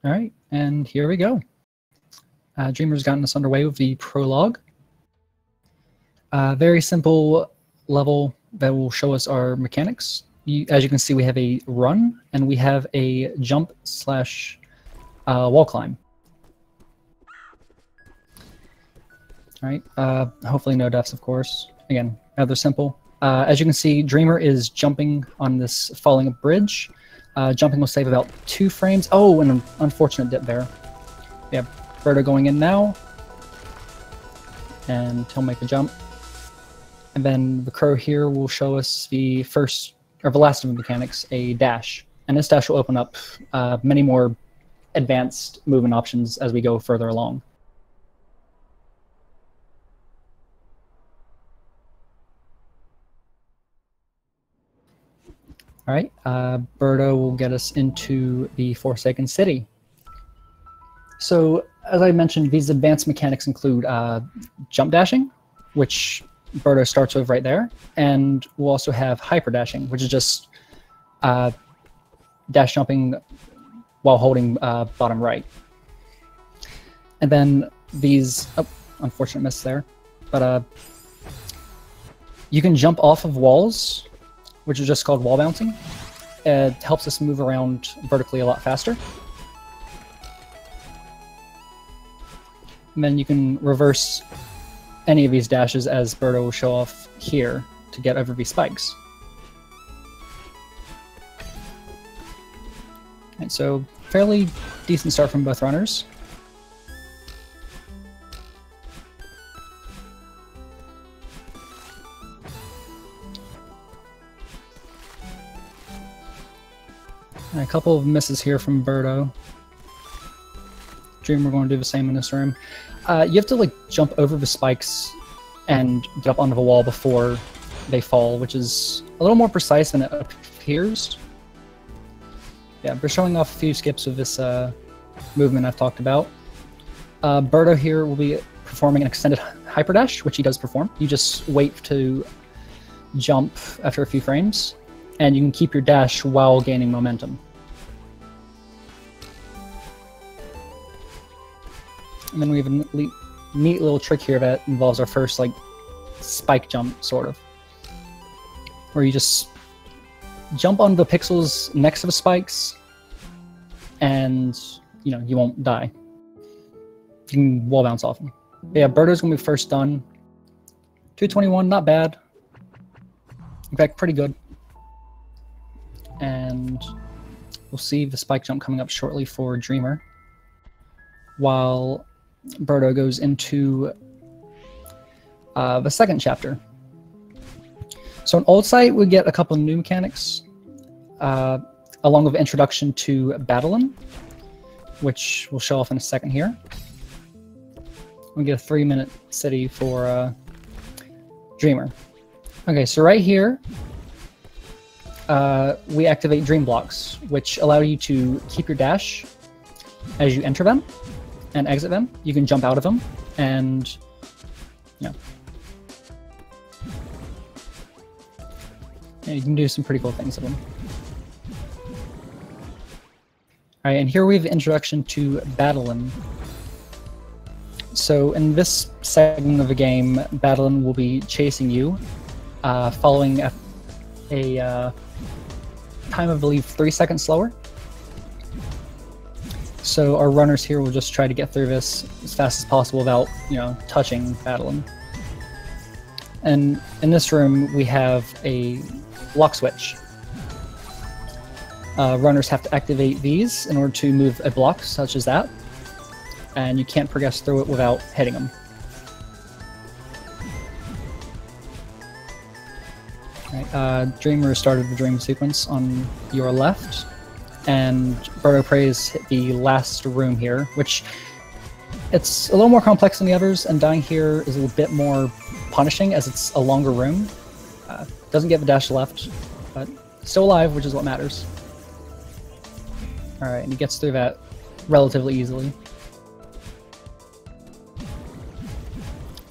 All right, and here we go. Dreamurr's gotten us underway with the prologue. Very simple level that will show us our mechanics. As you can see, we have a run and we have a jump slash wall climb. All right, hopefully no deaths, of course. Again, rather simple. As you can see, Dreemurr is jumping on this falling bridge. Jumping will save about 2 frames. Oh, and an unfortunate dip there. We have Birdo going in now. And he'll make a jump. And then the crow here will show us the first, or the last of the mechanics, a dash. And this dash will open up many more advanced movement options as we go further along. All right, Birdo will get us into the Forsaken City. So, as I mentioned, these advanced mechanics include jump dashing, which Birdo starts with right there, and we'll also have hyper dashing, which is just dash jumping while holding bottom right. And then these, oh, unfortunate miss there, but you can jump off of walls, which is just called wall bouncing. It helps us move around vertically a lot faster. And then you can reverse any of these dashes, as Birdo will show off here, to get over these spikes. And so, fairly decent start from both runners. And a couple of misses here from Birdo. Dreemurr going to do the same in this room. You have to like jump over the spikes and get up onto the wall before they fall, which is a little more precise than it appears. Yeah, we're showing off a few skips of this movement I've talked about. Birdo here will be performing an extended hyper dash, which he does perform. You just wait to jump after a few frames, and you can keep your dash while gaining momentum. And then we have a neat little trick here that involves our first like spike jump, sort of, where you just jump on the pixels next to the spikes, and you know you won't die. You can wall bounce off them. But yeah, Birdo's gonna be first done. 221, not bad. In fact, pretty good. And we'll see the spike jump coming up shortly for Dreemurr, while Birdo goes into the second chapter. So in Old Sight, we get a couple of new mechanics, along with introduction to Battlein, which we'll show off in a second here. We get a 3-minute city for Dreemurr. Okay, so right here, we activate Dream Blocks, which allow you to keep your dash as you enter them and exit them. You can jump out of them, and yeah, you can do some pretty cool things with them. All right, and here we have the introduction to Battlein. So in this segment of the game, Battlein will be chasing you, following a time, I believe, 3 seconds slower. So our runners here will just try to get through this as fast as possible without, you know, touching Battlein. And in this room, we have a lock switch. Runners have to activate these in order to move a block such as that, and you can't progress through it without hitting them. Right, Dreemurr started the dream sequence on your left, and BirdoPrey has hit the last room here, which it's a little more complex than the others, and dying here is a little bit more punishing as it's a longer room. Doesn't get the dash left, but still alive, which is what matters. Alright, and he gets through that relatively easily.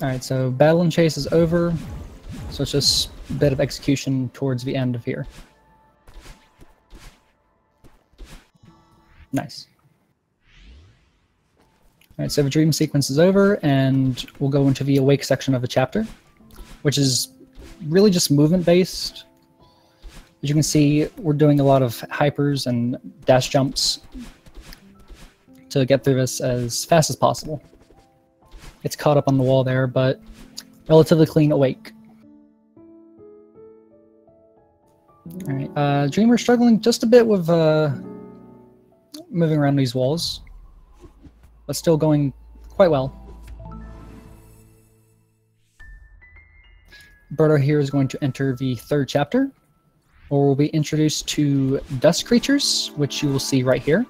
Alright, so Battle and Chase is over, so it's just a bit of execution towards the end of here. Nice. Alright, so the dream sequence is over, and we'll go into the awake section of the chapter, which is really just movement-based. As you can see, we're doing a lot of hypers and dash jumps to get through this as fast as possible. It's caught up on the wall there, but relatively clean awake. Alright, Dreamer struggling just a bit with moving around these walls, but still going quite well. Birdo here is going to enter the third chapter, where we'll be introduced to dust creatures, which you will see right here.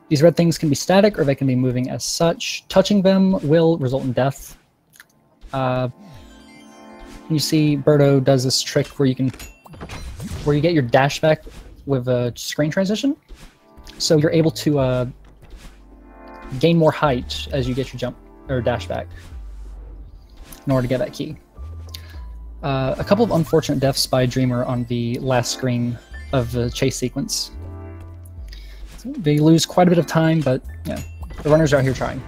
These red things can be static, or they can be moving as such. Touching them will result in death. You see Birdo does this trick where you get your dash back with a screen transition, so you're able to gain more height as you get your jump or dash back in order to get that key. A couple of unfortunate deaths by Dreamer on the last screen of the chase sequence. So they lose quite a bit of time, but yeah, the runners are out here trying.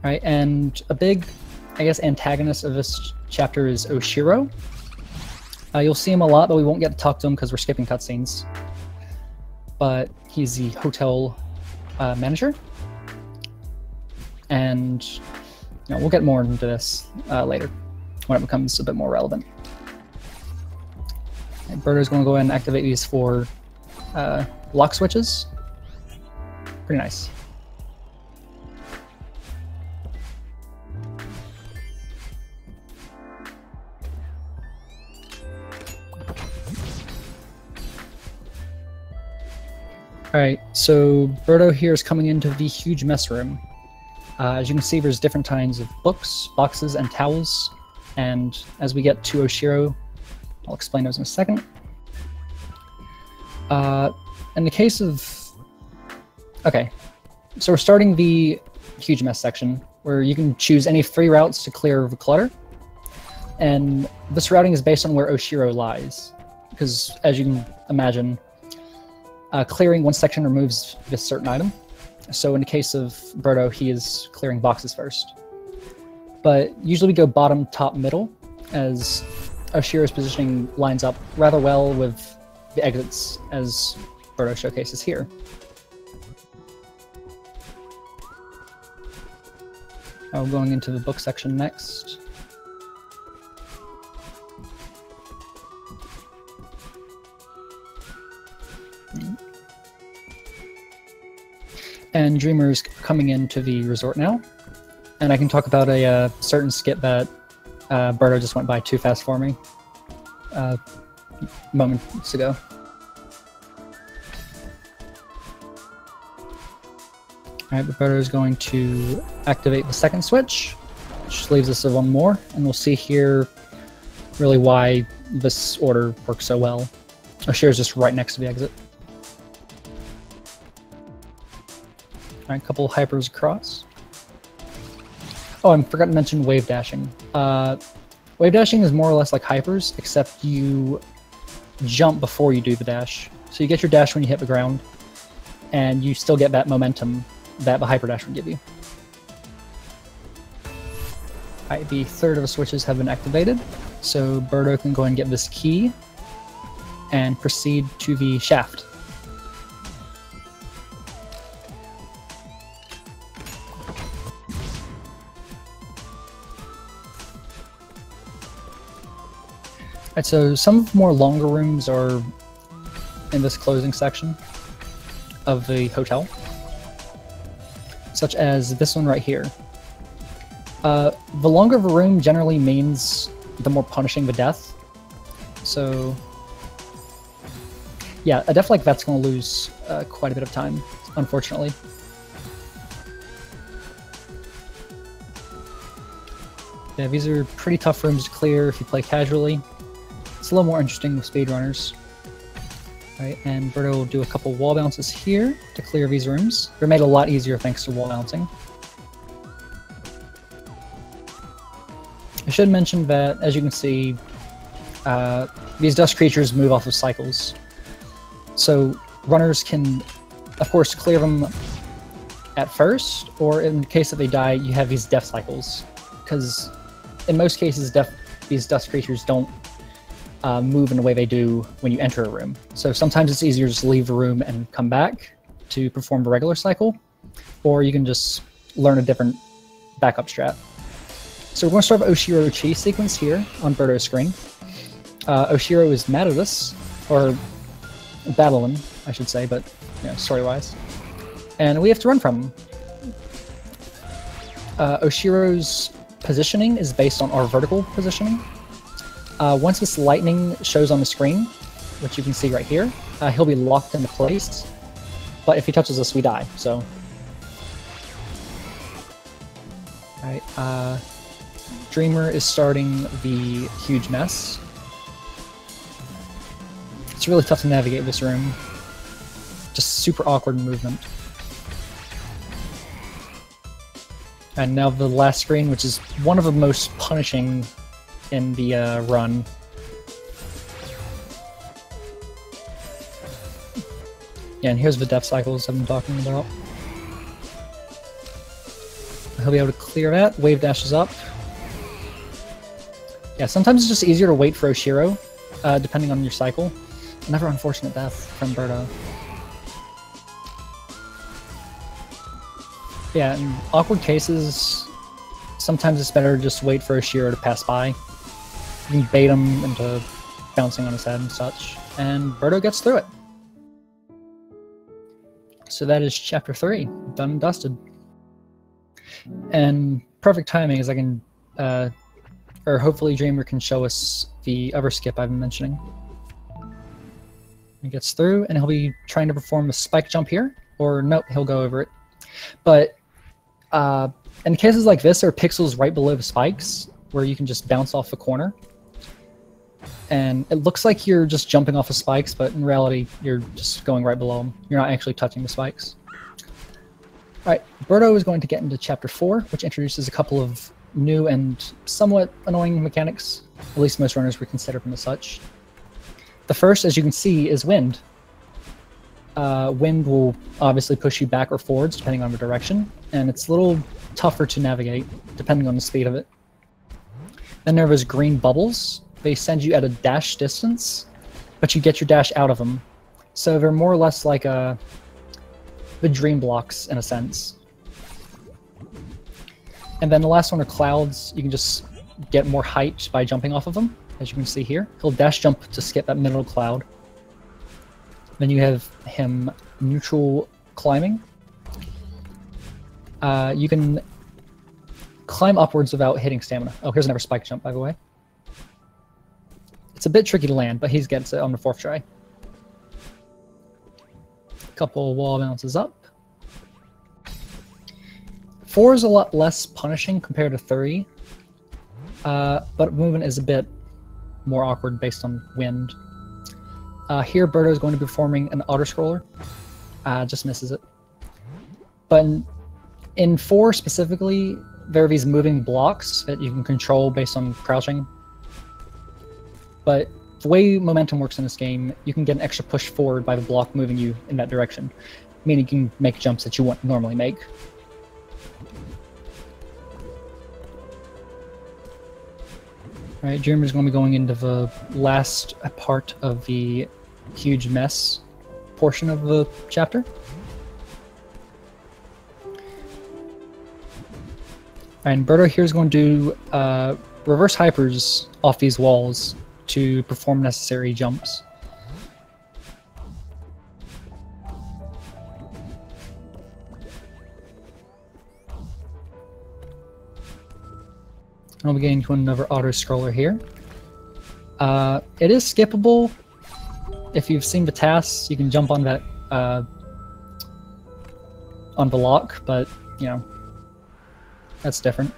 Alright, and a big, I guess, antagonist of this chapter is Oshiro. You'll see him a lot, but we won't get to talk to him because we're skipping cutscenes. But he's the hotel manager. And we'll get more into this later when it becomes a bit more relevant. And Birdo's going to go ahead and activate these 4 lock switches. Pretty nice. Alright, so Birdo here is coming into the huge mess room. As you can see, there's different kinds of books, boxes, and towels. And as we get to Oshiro, I'll explain those in a second. In the case of... Okay, so we're starting the huge mess section, where you can choose any 3 routes to clear the clutter. And this routing is based on where Oshiro lies, because as you can imagine, clearing one section removes this certain item. So in the case of Birdo, he is clearing boxes first. But usually we go bottom, top, middle, as Oshiro's positioning lines up rather well with the exits, as Birdo showcases here. Going into the book section next. And Dreamer's coming into the resort now, and I can talk about a certain skit that Birdo just went by too fast for me moments ago. Alright, but Birdo is going to activate the second switch, which leaves us with 1 more, and we'll see here really why this order works so well. Oshiro's just right next to the exit. Alright, a couple hypers across. Oh, I forgot to mention wave dashing. Wave dashing is more or less like hypers, except you jump before you do the dash. So you get your dash when you hit the ground, and you still get that momentum that the hyper dash would give you. Alright, the third of the switches have been activated, so Birdo can go and get this key and proceed to the shaft. Alright, so some of the more longer rooms are in this closing section of the hotel, such as this one right here. The longer the room generally means the more punishing the death. So yeah, a death like that's going to lose quite a bit of time, unfortunately. Yeah, these are pretty tough rooms to clear if you play casually. It's a little more interesting with speedrunners. Right, and Birdo will do a couple wall bounces here to clear these rooms. They're made a lot easier thanks to wall bouncing. I should mention that, as you can see, these dust creatures move off of cycles. So runners can, of course, clear them at first, or in case that they die, you have these death cycles. Because in most cases, these dust creatures don't move in the way they do when you enter a room. So sometimes it's easier to just leave the room and come back to perform the regular cycle, or you can just learn a different backup strat. So we're going to start with Oshiro Chi sequence here on Birdo's screen. Oshiro is mad at us, or battling, I should say, but you know, story-wise. And we have to run from him. Oshiro's positioning is based on our vertical positioning. Once this lightning shows on the screen, which you can see right here, he'll be locked into place. But if he touches us, we die, so... Alright, Dreemurr is starting the huge mess. It's really tough to navigate this room. Just super awkward movement. And now the last screen, which is one of the most punishing in the run. Yeah, and here's the death cycles I've been talking about. He'll be able to clear that. Wave dashes up. Yeah, sometimes it's just easier to wait for Oshiro, depending on your cycle. Another unfortunate death from Birdo. Yeah, in awkward cases, sometimes it's better to just wait for Oshiro to pass by. You can bait him into bouncing on his head and such, and Birdo gets through it. So that is Chapter 3, done and dusted. And perfect timing, as I can, or hopefully Dreemurr can show us the other skip I've been mentioning. He gets through, and he'll be trying to perform a spike jump here, or nope, he'll go over it. But in cases like this, there are pixels right below the spikes, where you can just bounce off the corner. And it looks like you're just jumping off of spikes, but in reality, you're just going right below them. You're not actually touching the spikes. Alright, Birdo is going to get into Chapter 4, which introduces a couple of new and somewhat annoying mechanics. At least most runners would consider them as such. The first, as you can see, is wind. Wind will obviously push you back or forwards, depending on the direction, and it's a little tougher to navigate, depending on the speed of it. Then there was green bubbles. They send you at a dash distance, but you get your dash out of them. So they're more or less like the dream blocks, in a sense. And then the last one are clouds. You can just get more height by jumping off of them, as you can see here. He'll dash jump to skip that middle cloud. Then you have him neutral climbing. You can climb upwards without hitting stamina. Oh, here's another spike jump, by the way. It's a bit tricky to land, but he gets it on the 4th try. Couple wall bounces up. 4 is a lot less punishing compared to 3, but movement is a bit more awkward based on wind. Here, Birdo is going to be performing an auto-scroller. Just misses it. But in 4 specifically, there are these moving blocks that you can control based on crouching. But the way momentum works in this game, you can get an extra push forward by the block moving you in that direction, meaning you can make jumps that you wouldn't normally make. Alright, Dreemurr is going to be going into the last part of the huge mess portion of the chapter. And Birdo here is going to do reverse hypers off these walls to perform necessary jumps. I'll be getting to another auto-scroller here. It is skippable. If you've seen the tasks, you can jump on that on the lock, but you know, that's different.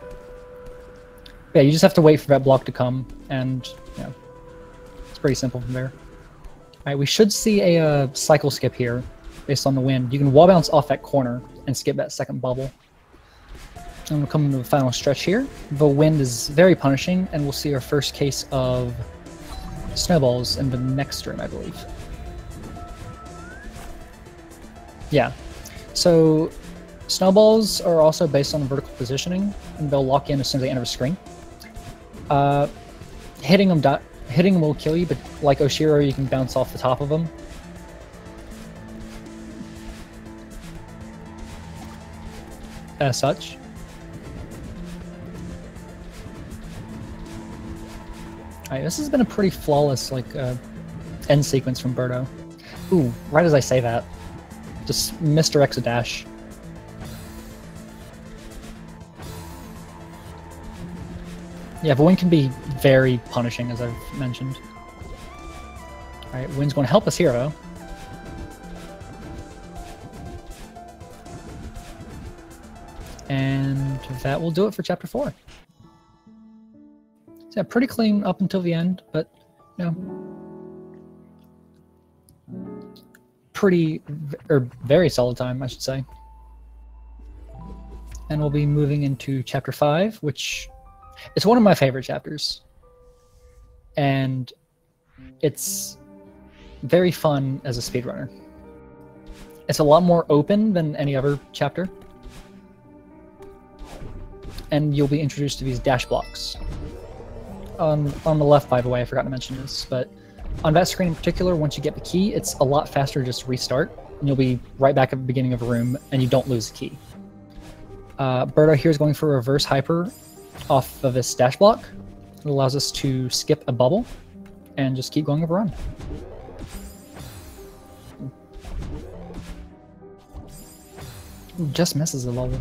Yeah, you just have to wait for that block to come, and you know, it's pretty simple from there. Alright, we should see a cycle skip here, based on the wind. You can wall bounce off that corner and skip that second bubble. I'm going to come into the final stretch here. The wind is very punishing, and we'll see our first case of snowballs in the next room, I believe. Yeah. So snowballs are also based on vertical positioning, and they'll lock in as soon as they enter a screen. Hitting them will kill you, but like Oshiro, you can bounce off the top of them. As such. Alright, this has been a pretty flawless end sequence from Birdo. Ooh, right as I say that. Just misdirects a dash. Yeah, but wind can be very punishing, as I've mentioned. Alright, wind's going to help us here, though. And that will do it for Chapter 4. So yeah, pretty clean up until the end, but, you know, very solid time, I should say. And we'll be moving into Chapter 5, which is one of my favorite chapters. And it's very fun as a speedrunner. It's a lot more open than any other chapter. And you'll be introduced to these dash blocks. On the left, by the way, I forgot to mention this, but on that screen in particular, once you get the key, it's a lot faster to just restart, and you'll be right back at the beginning of a room, and you don't lose the key. Birdo here is going for a reverse hyper off of this dash block. It allows us to skip a bubble and just keep going over run. Just misses the bubble.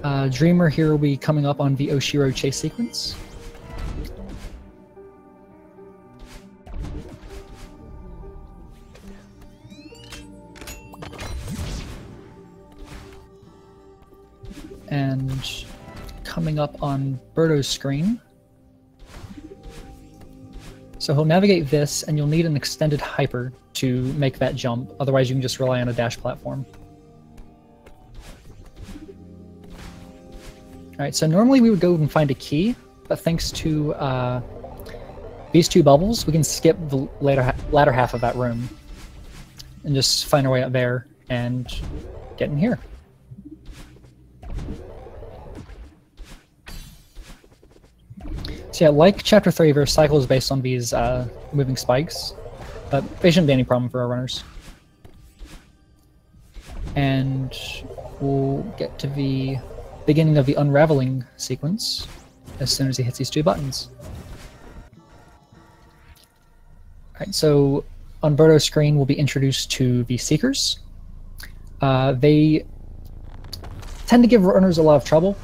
Dreemurr here will be coming up on the Oshiro chase sequence. And coming up on Birdo's screen. So he'll navigate this, and you'll need an extended hyper to make that jump. Otherwise, you can just rely on a dash platform. Alright, so normally we would go and find a key, but thanks to these two bubbles, we can skip the latter half of that room and just find our way up there and get in here. So yeah, like Chapter 3, their cycle is based on these moving spikes, but they shouldn't be any problem for our runners. And we'll get to the beginning of the unraveling sequence as soon as he hits these two buttons. Alright, so on Birdo's screen we'll be introduced to the Seekers. They tend to give runners a lot of trouble.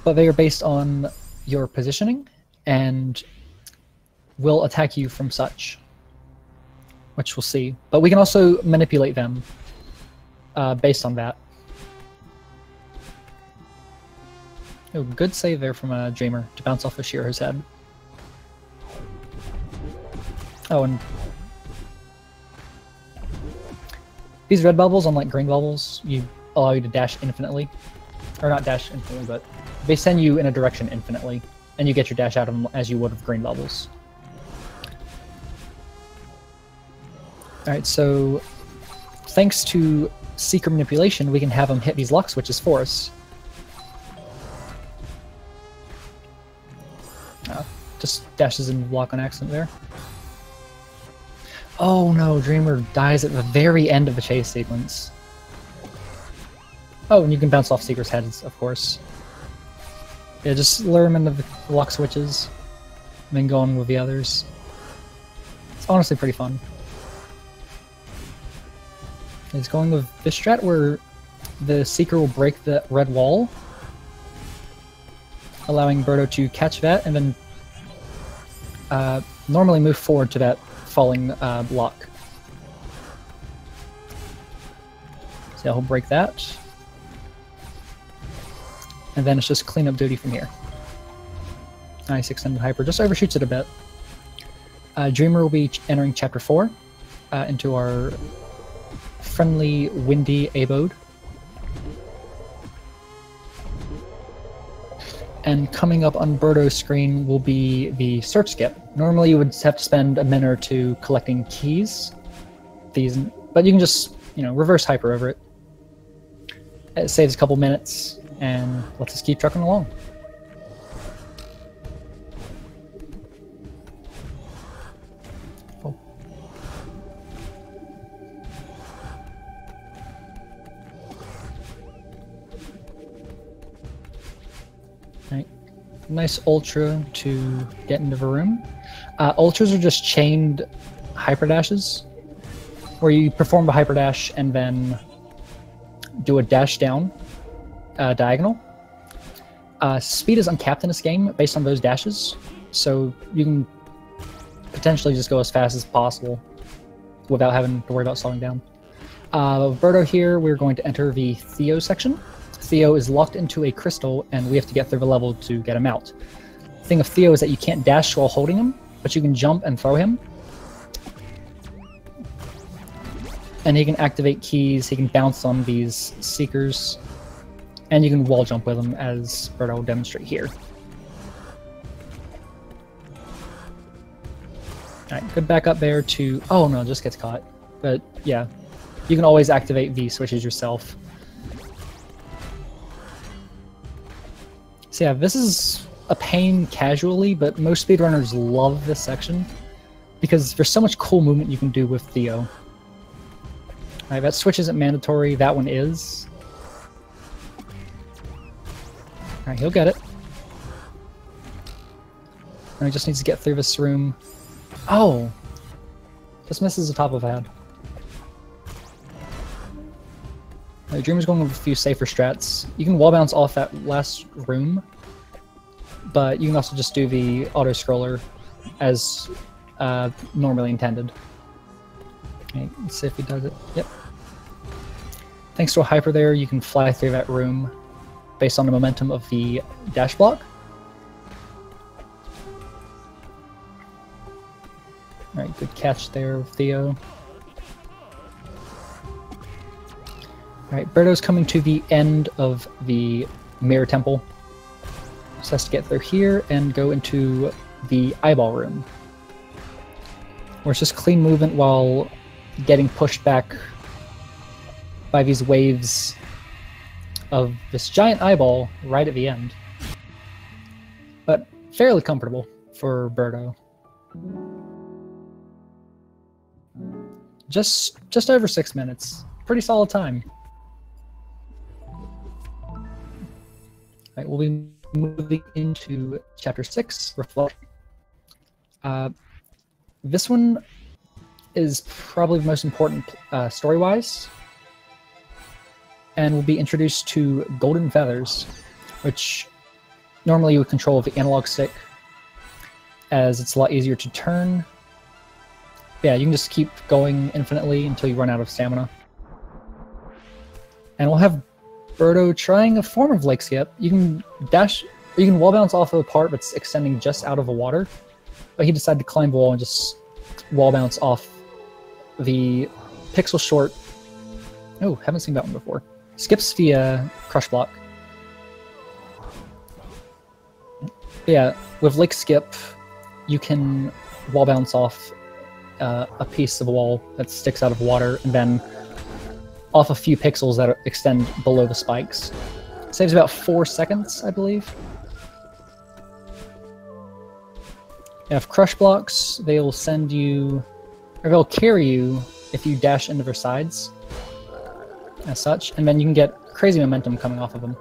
But they are based on your positioning and will attack you from such, which we'll see. But we can also manipulate them based on that. Oh, good save there from Dreemurr to bounce off of Shiro's head. Oh, and these red bubbles, unlike green bubbles, allow you to dash infinitely. Or not dash infinitely, but they send you in a direction infinitely, and you get your dash out of them as you would with green bubbles. Alright, so thanks to Seeker manipulation, we can have them hit these lock switches for us. Just dashes in the block on accident there. Oh no, Dreemurr dies at the very end of the chase sequence. Oh, and you can bounce off Seeker's heads, of course. Yeah, just lure him into the lock switches, and then go on with the others. It's honestly pretty fun. He's going with this strat where the Seeker will break the red wall, allowing Birdo to catch that, and then normally move forward to that falling block. So he'll break that. And then it's just cleanup duty from here. Nice extended hyper, just overshoots it a bit. Dreemurr will be entering Chapter 4 into our friendly, windy abode. And coming up on Birdo's screen will be the search skip. Normally you would have to spend a minute or two collecting keys, but you can just, reverse hyper over it. It saves a couple minutes and lets us keep trucking along. Cool. Right. Nice ultra to get into the room. Ultras are just chained hyperdashes, where you perform the hyperdash and then do a dash down diagonal. Speed is uncapped in this game based on those dashes, so you can potentially just go as fast as possible without having to worry about slowing down. Birdo here, we're going to enter the Theo section. Theo is locked into a crystal, and we have to get through the level to get him out. The thing of Theo is that you can't dash while holding him, but you can jump and throw him. And he can activate keys, he can bounce on these seekers, and you can wall jump with him, as Birdo will demonstrate here. Alright, good back up there to... Oh no, just gets caught. But yeah, you can always activate V switches yourself. So yeah, this is a pain casually, but most speedrunners love this section because there's so much cool movement you can do with Theo. Alright, that switch isn't mandatory, that one is. Alright, he'll get it. And he just needs to get through this room. Oh! Just misses the top of the head. Dreamer's going with a few safer strats. You can wall bounce off that last room, but you can also just do the auto-scroller as normally intended. Okay, let's see if he does it. Yep. Thanks to a hyper there, you can fly through that room based on the momentum of the dash block. Alright, good catch there, Theo. Alright, Birdo's coming to the end of the Mirror Temple. Just has to get through here and go into the Eyeball Room, where it's just clean movement while getting pushed back by these waves of this giant eyeball right at the end. But fairly comfortable for Birdo. Just over 6 minutes. Pretty solid time. Right, we'll be moving into Chapter 6, Reflect. This one is probably the most important story-wise, and we'll be introduced to Golden Feathers, which normally you would control with the analog stick, as it's a lot easier to turn. Yeah, you can just keep going infinitely until you run out of stamina. And we'll have Birdo trying a form of lake skip. You can dash, or you can wall bounce off of a part that's extending just out of the water, but he decided to climb the wall and just wall bounce off the pixel short. Oh, haven't seen that one before. Skips via crush block. Yeah, with lake skip, you can wall bounce off a piece of a wall that sticks out of water, and then off a few pixels that extend below the spikes. Saves about 4 seconds, I believe. Yeah, if crush blocks, they'll send you, or they'll carry you if you dash into their sides, as such, and then you can get crazy momentum coming off of them.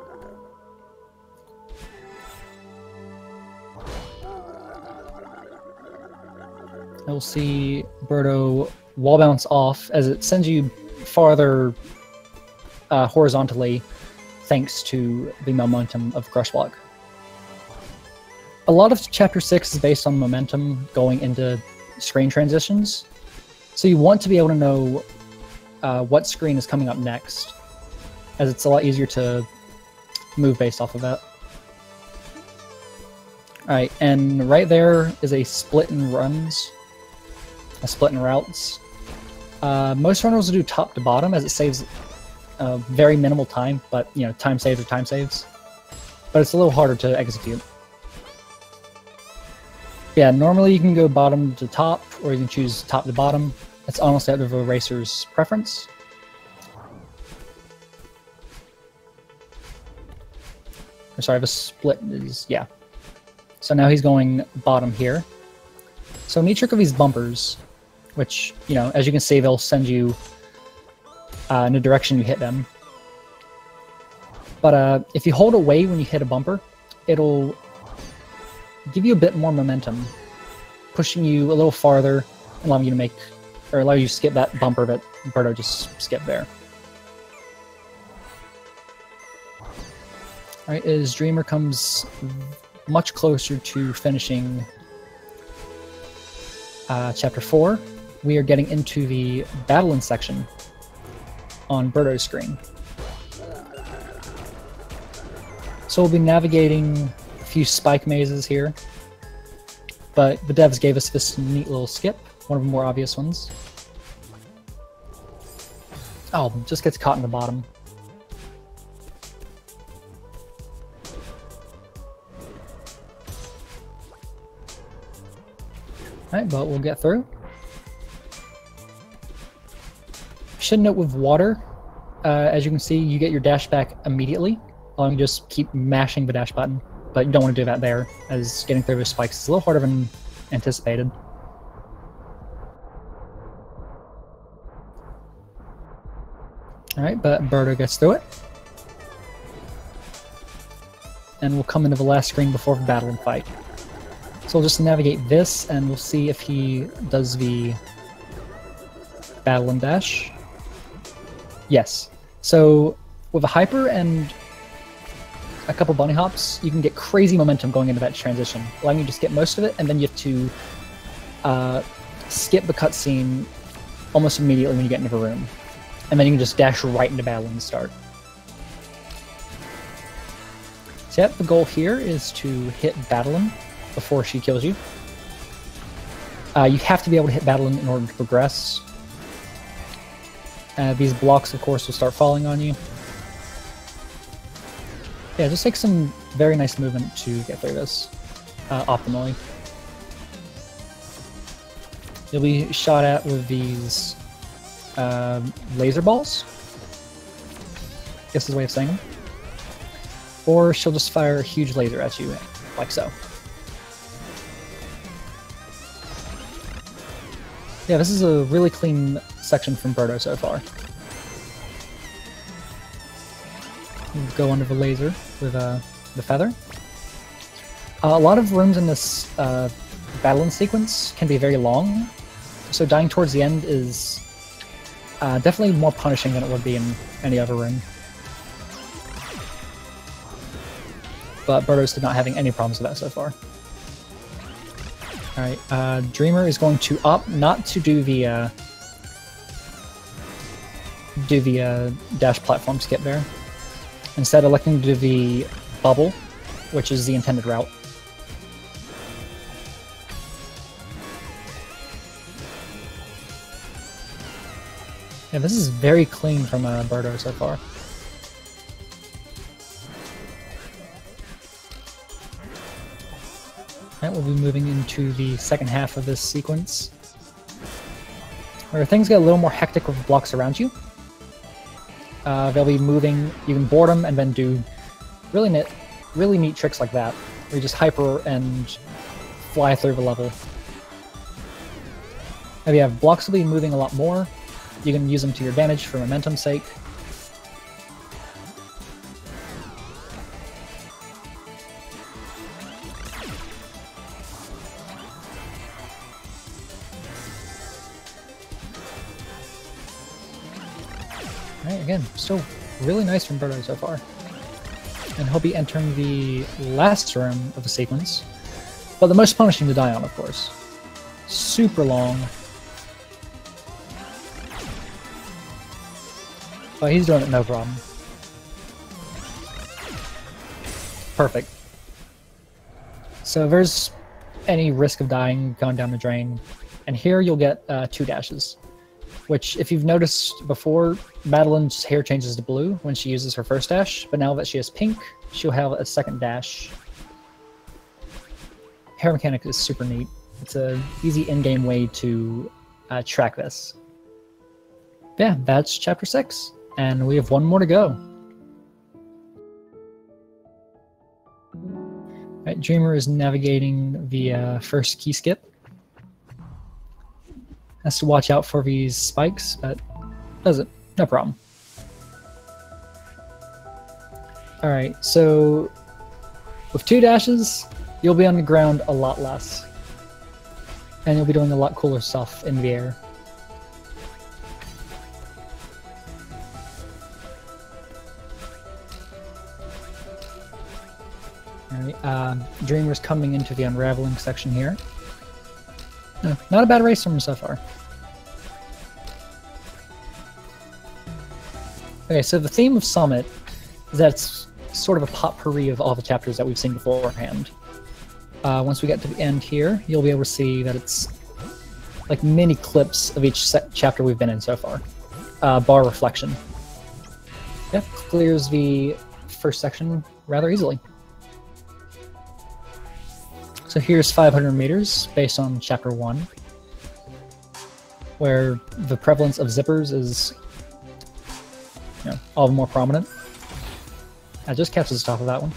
You'll see Birdo wall bounce off as it sends you farther horizontally thanks to the momentum of crush block. A lot of Chapter 6 is based on momentum going into screen transitions, so you want to be able to know what screen is coming up next, as it's a lot easier to move based off of that. Alright, and right there is a split in runs, a split in routes. Most runners will do top to bottom, as it saves very minimal time, but time saves are time saves. but it's a little harder to execute. Yeah, normally you can go bottom to top, or you can choose top to bottom. It's honestly out of a racer's preference. Or sorry, the split is, yeah. So now he's going bottom here. So neat trick of these bumpers, which, you know, as you can see, they'll send you in the direction you hit them. But if you hold away when you hit a bumper, it'll give you a bit more momentum, pushing you a little farther, allowing you to make, or allow you to skip that bumper that Birdo just skipped there. Alright, as Dreemurr comes much closer to finishing Chapter 4, we are getting into the battling section on Birdo's screen. So we'll be navigating a few spike mazes here, but the devs gave us this neat little skip, one of the more obvious ones. Oh, just gets caught in the bottom. Alright, but we'll get through. Should note with water, as you can see, you get your dash back immediately. You just keep mashing the dash button, but you don't want to do that there, as getting through the spikes is a little harder than anticipated. Alright, but Birdo gets through it. And we'll come into the last screen before the battle and fight. So we'll just navigate this, and we'll see if he does the battle and dash. Yes. So with a hyper and a couple bunny hops, you can get crazy momentum going into that transition, allowing you to just get most of it, and then you have to skip the cutscene almost immediately when you get into the room. And then you can just dash right into battle and start. So yep, the goal here is to hit Battlein before she kills you. You have to be able to hit Battlein in order to progress. These blocks, of course, will start falling on you. Yeah, just take some very nice movement to get through this optimally. You'll be shot at with these laser balls. I guess is the way of saying them. Or she'll just fire a huge laser at you, like so. Yeah, this is a really clean section from Birdo so far. We'll go under the laser with the feather. A lot of rooms in this battling sequence can be very long, so dying towards the end is definitely more punishing than it would be in any other room. But Birdo's not having any problems with that so far. Alright, Dreemurr is going to opt not to do the dash platform skip there. Instead, electing to do the bubble, which is the intended route. Yeah, this is very clean from Birdo so far. Alright, we'll be moving into the second half of this sequence, where things get a little more hectic with blocks around you. They'll be moving, you can board them and then do really neat tricks like that, where you just hyper and fly through the level. If you have blocks will be moving a lot more, you can use them to your advantage for momentum's sake. Alright, again, still really nice from Birdo so far. And he'll be entering the last room of the sequence, but the most punishing to die on, of course. Super long. But he's doing it no problem. Perfect. So if there's any risk of dying, going down the drain, and here you'll get 2 dashes, which if you've noticed before, Madeline's hair changes to blue when she uses her first dash, but now that she has pink, she'll have a second dash. Hair mechanic is super neat. It's an easy in-game way to track this. Yeah, that's chapter 6, and we have one more to go. Right, Dreemurr is navigating the first key skip. Has to watch out for these spikes, but does it, no problem. Alright, so with 2 dashes, you'll be on the ground a lot less. And you'll be doing a lot cooler stuff in the air. Alright, Dreemurr's coming into the unraveling section here. No, not a bad race from him so far. Okay, so the theme of Summit is that it's sort of a potpourri of all the chapters that we've seen beforehand. Once we get to the end here, you'll be able to see that it's like mini clips of each chapter we've been in so far. Bar reflection. Yep, clears the first section rather easily. So here's 500 meters based on chapter 1, where the prevalence of zippers is, you know, all the more prominent. I just catches the top of that one.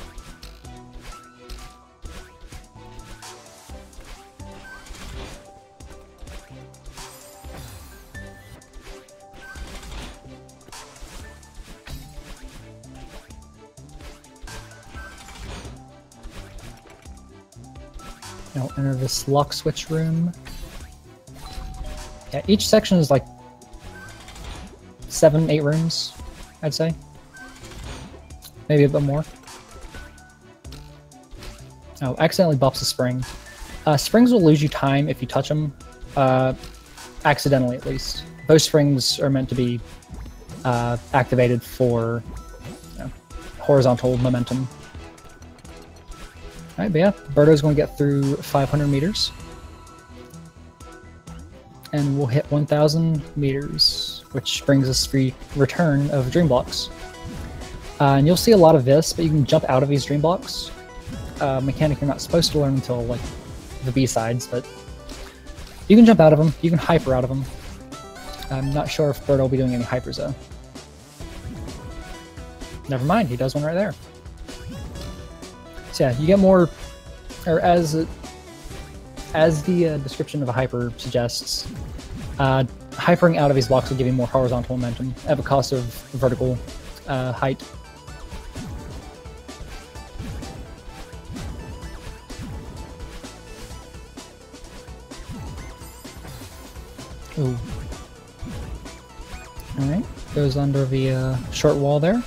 Now enter this lock switch room. Yeah, each section is like 7, 8 rooms, I'd say. Maybe a bit more. Oh, accidentally buffs a spring. Springs will lose you time if you touch them, accidentally at least. Those springs are meant to be activated for, you know, horizontal momentum. Alright, but yeah, Birdo's going to get through 500 meters. And we'll hit 1,000 meters, which brings us the return of Dream Blocks. And you'll see a lot of this, but you can jump out of these Dream Blocks. Mechanic you're not supposed to learn until, like, the B-sides, but you can jump out of them, you can hyper out of them. I'm not sure if Birdo will be doing any hypers, though. Never mind, he does one right there. So yeah, you get more, or as the description of a hyper suggests, hypering out of these blocks will give you more horizontal momentum at the cost of vertical height. Ooh. Alright, goes under the short wall there.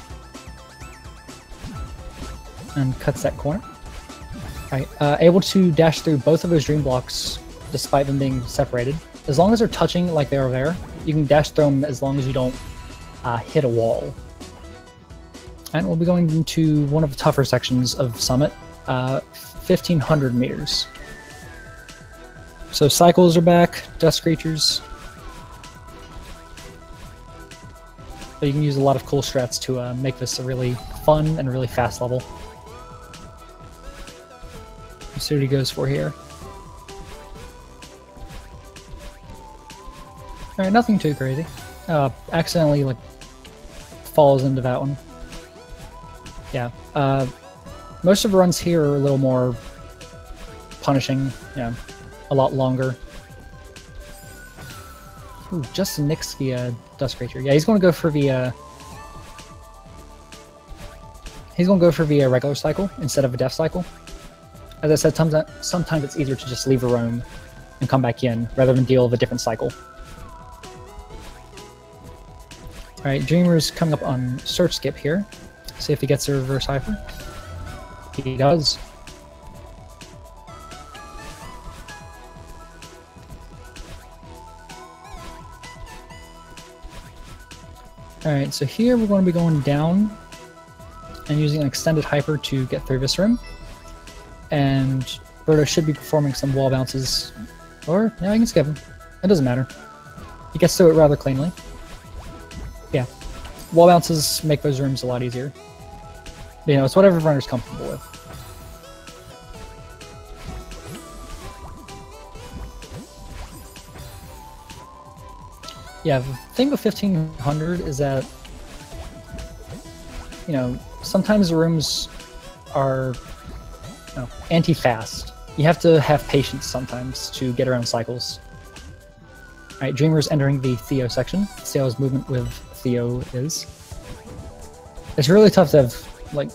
And cuts that corner. Alright, able to dash through both of those Dream Blocks despite them being separated. As long as they're touching like they are there, you can dash through them as long as you don't hit a wall. And we'll be going into one of the tougher sections of Summit, 1,500 meters. So cycles are back, dust creatures. But you can use a lot of cool strats to make this a really fun and really fast level. Let's see what he goes for here. Alright, nothing too crazy. Accidentally, like, falls into that one. Yeah, most of the runs here are a little more punishing, yeah, a lot longer. Ooh, just nicks the dust creature. Yeah, he's going to go for the regular cycle instead of a death cycle. As I said, sometimes it's easier to just leave a roam and come back in rather than deal with a different cycle. Alright, Dreemurr's coming up on search skip here. See if he gets a reverse hyper. He does. Alright, so here we're going to be going down and using an extended hyper to get through this room. And Birdo should be performing some wall bounces. Or, yeah, I can skip him. It doesn't matter. He gets through it rather cleanly. Yeah. Wall bounces make those rooms a lot easier. But, you know, it's whatever runner's comfortable with. Yeah, the thing with 1500 is that, you know, sometimes the rooms are, you know, anti-fast. You have to have patience sometimes to get around cycles. Alright, Dreemurr's entering the Theo section. See how his movement with Theo is. It's really tough to have, like,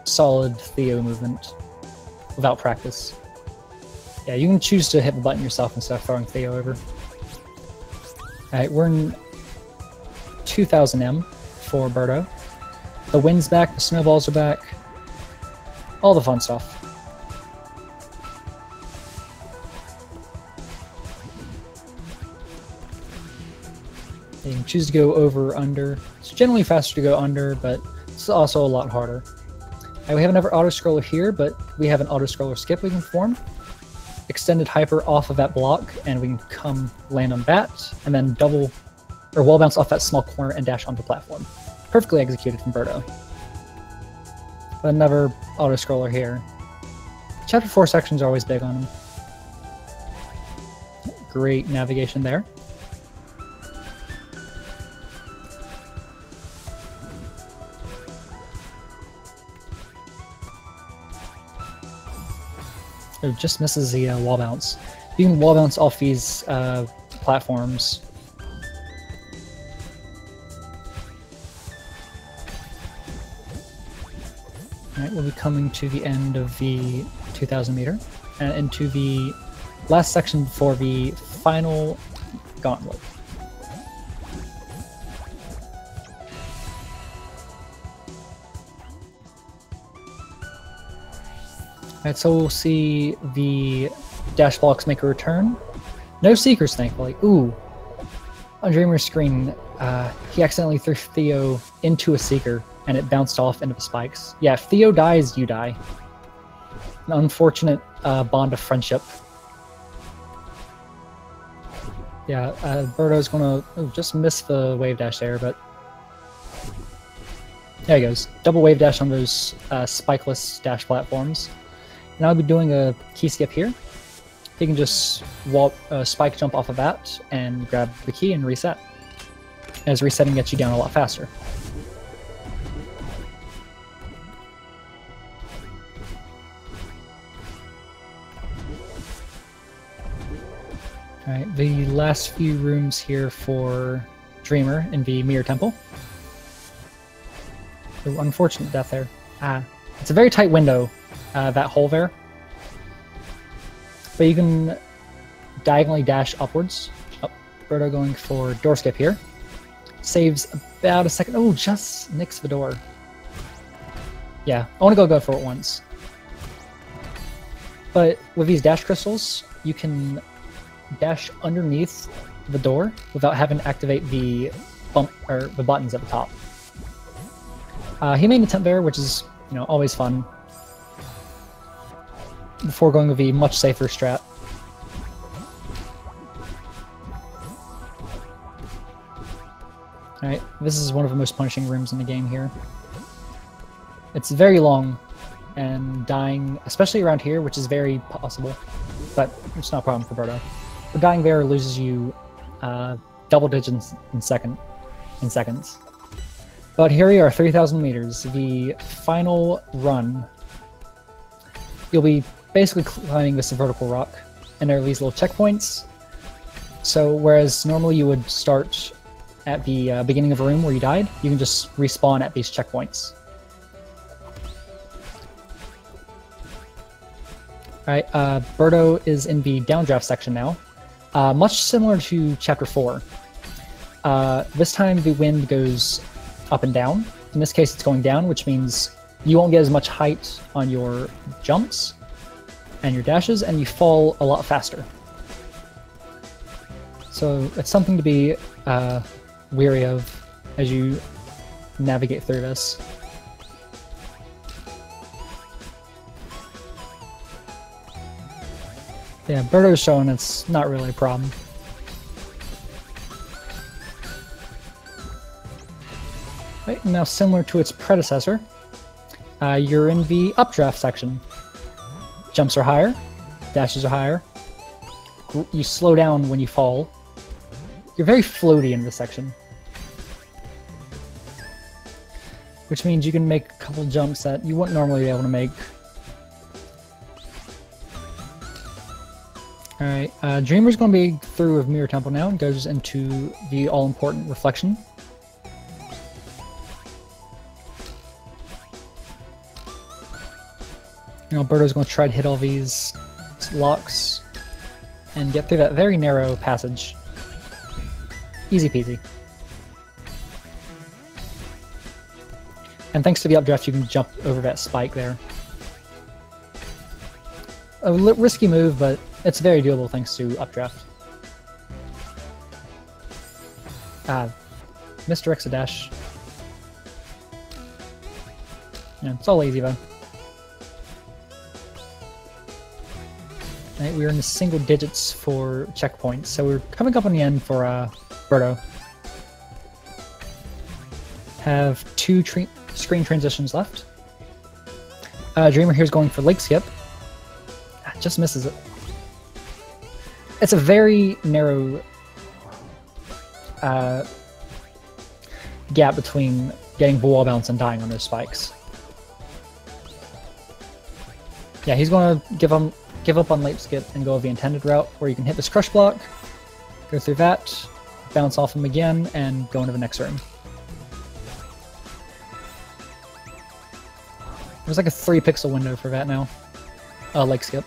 solid Theo movement without practice. Yeah, you can choose to hit the button yourself instead of throwing Theo over. Alright, we're in 2000M for Birdo. The wind's back, the snowballs are back. All the fun stuff. You can choose to go over or under. It's generally faster to go under, but it's also a lot harder. We have another auto-scroller here, but we have an auto-scroller skip we can perform. Extended hyper off of that block, and we can come land on that, and then double, or wall bounce off that small corner and dash onto the platform. Perfectly executed from Birdo. Another auto-scroller here. Chapter 4 sections are always big on him. Great navigation there. It just misses the wall bounce. You can wall bounce off these platforms. Alright, we'll be coming to the end of the 2000 meter and into the last section for the final gauntlet. Alright, so we'll see the dash blocks make a return. No Seekers, thankfully. Ooh. On Dreemurr's screen, he accidentally threw Theo into a Seeker, and it bounced off into the spikes. Yeah, if Theo dies, you die. An unfortunate bond of friendship. Yeah, Birdo's gonna just miss the wave dash there, but there he goes. Double wave dash on those spikeless dash platforms. And I'll be doing a key skip here. You can just spike jump off of that and grab the key and reset. As resetting gets you down a lot faster. Alright, the last few rooms here for Dreemurr in the Mirror Temple. Ooh, unfortunate death there. It's a very tight window. That hole there. But you can diagonally dash upwards. Oh, Birdo going for door skip here. Saves about a second. Oh, just nicks the door. Yeah, I want to go for it once. But with these dash crystals, you can dash underneath the door without having to activate the bump or the buttons at the top. He made an attempt there, which is, you know, always fun. Before going with the much safer strat. Alright, this is one of the most punishing rooms in the game here. It's very long, and dying, especially around here, which is very possible, but it's not a problem for Birdo. But dying there loses you double digits in seconds. But here we are, 3,000 meters, the final run. You'll be basically climbing this vertical rock, and there are these little checkpoints. So whereas normally you would start at the beginning of a room where you died, you can just respawn at these checkpoints. Alright, Birdo is in the downdraft section now. Much similar to Chapter 4. This time the wind goes up and down. In this case it's going down, which means you won't get as much height on your jumps and your dashes, and you fall a lot faster. So it's something to be wary of as you navigate through this. Yeah, Birdo's showing it's not really a problem. Right, now similar to its predecessor, you're in the updraft section. Jumps are higher, dashes are higher, you slow down when you fall. You're very floaty in this section. Which means you can make a couple jumps that you wouldn't normally be able to make. Alright, Dreemurr's going to be through with Mirror Temple now and goes into the all-important Reflection. You know, Birdo's going to try to hit all these locks and get through that very narrow passage. Easy peasy. And thanks to the updraft, you can jump over that spike there. A risky move, but it's very doable thanks to updraft. Misdirects a dash. Yeah, it's all lazy though. Right, we're in the single digits for checkpoints, so we're coming up on the end for Birdo. Have two screen transitions left. Dreemurr here is going for Lake Skip. Just misses it. It's a very narrow gap between getting the wall bounce and dying on those spikes. Yeah, he's going to give up on Lake Skip and go the intended route, where you can hit this crush block, go through that, bounce off him again, and go into the next room. There's like a 3-pixel window for that now. Lake Skip.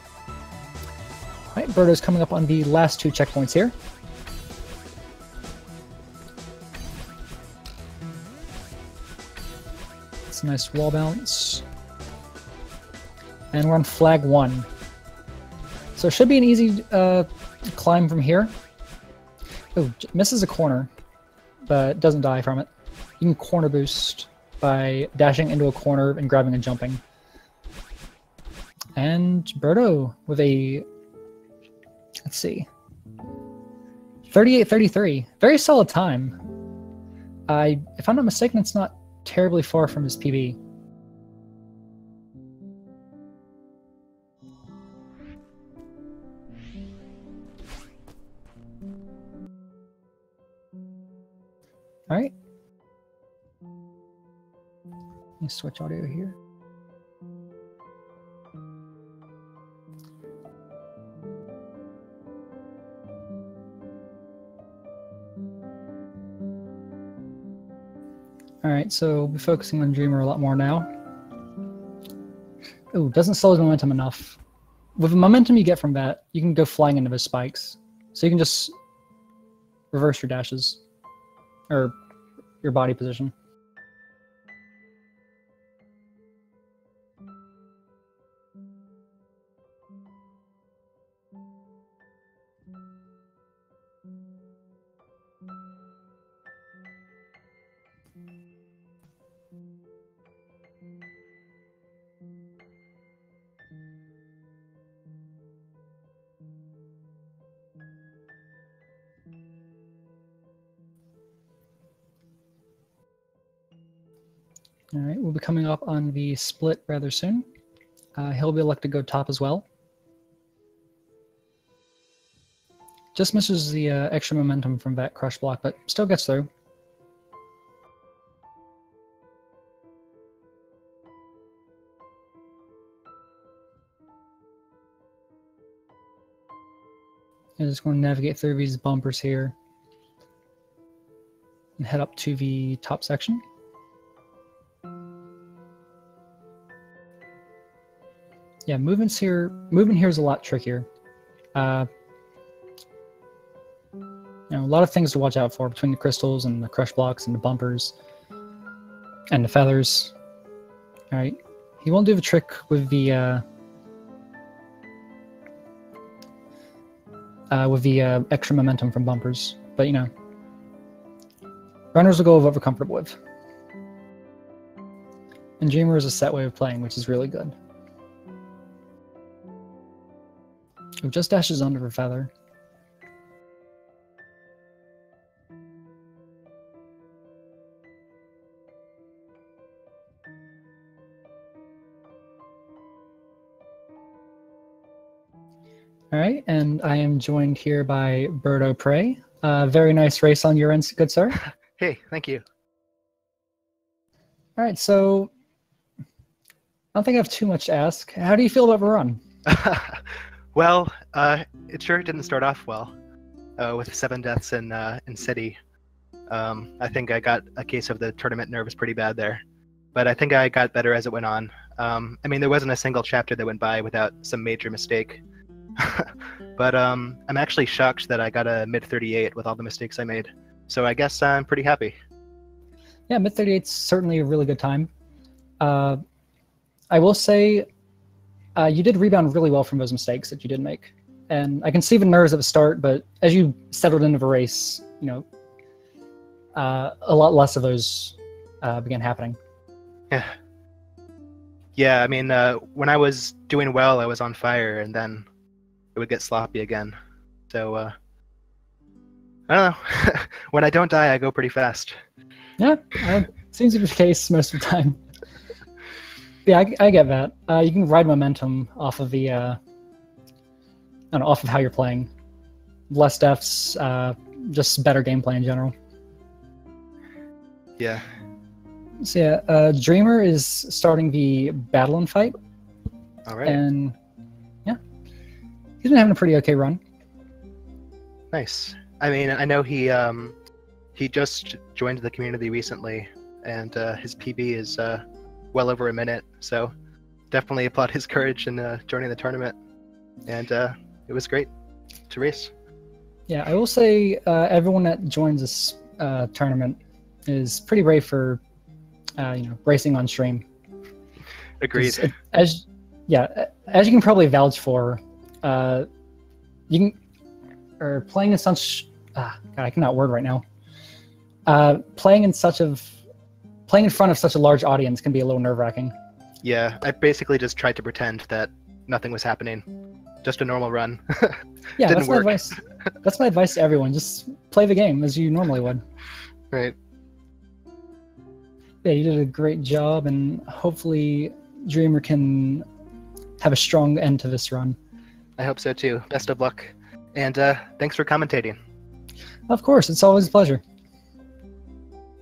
Alright, Birdo's coming up on the last 2 checkpoints here. It's a nice wall bounce. And we're on flag 1. So it should be an easy climb from here. Oh, misses a corner, but doesn't die from it. You can corner boost by dashing into a corner and grabbing and jumping. And Birdo with a, let's see, 38:33. Very solid time. If I'm not mistaken, it's not terribly far from his PB. Alright. Let me switch audio here. Alright, so we'll be focusing on Dreemurr a lot more now. Ooh, doesn't slow his momentum enough. With the momentum you get from that, you can go flying into those spikes. So you can just reverse your dashes. Or your body position. Alright, we'll be coming up on the split rather soon. He'll be elected to go top as well. Just misses the extra momentum from that crush block, but still gets through. I'm just going to navigate through these bumpers here and head up to the top section. Yeah, movement here is a lot trickier. You know, a lot of things to watch out for between the crystals and the crush blocks and the bumpers and the feathers. All right, he won't do the trick with the extra momentum from bumpers, but you know, runners will go with what we're comfortable with. And Dreemurr is a set way of playing, which is really good. It just dashes under her feather. All right, and I am joined here by BirdoPrey. Very nice race on your end, good sir. Hey, thank you. All right, so I don't think I have too much to ask. How do you feel about the run? Well, it sure didn't start off well with 7 deaths in City. I think I got a case of the tournament nerves pretty bad there, but I think I got better as it went on. I mean, there wasn't a single chapter that went by without some major mistake. But I'm actually shocked that I got a mid 38 with all the mistakes I made. So I guess I'm pretty happy. Yeah, mid 38's certainly a really good time. I will say you did rebound really well from those mistakes that you did make. And I can see the nerves at the start, but as you settled into the race, you know, a lot less of those began happening. Yeah, I mean, when I was doing well, I was on fire, and then it would get sloppy again. So, I don't know. When I don't die, I go pretty fast. Yeah, seems to be the case most of the time. Yeah, I get that. You can ride momentum off of the, I don't know, off of how you're playing. Less deaths, just better gameplay in general. Yeah. So yeah, Dreamer is starting the battle and fight. All right. And yeah, he's been having a pretty okay run. Nice. I mean, I know he just joined the community recently, and his PB is well over a minute. So definitely applaud his courage in joining the tournament. And it was great to race. Yeah, I will say everyone that joins this tournament is pretty brave for racing on stream. Agreed. As you can probably vouch for, playing in such God, I cannot word right now. Playing in front of such a large audience can be a little nerve-wracking. Yeah, I basically just tried to pretend that nothing was happening. Just a normal run. Yeah, Didn't work. That's my advice to everyone. Just play the game as you normally would. Right. Yeah, you did a great job, and hopefully Dreamer can have a strong end to this run. I hope so too. Best of luck. And thanks for commentating. Of course, it's always a pleasure.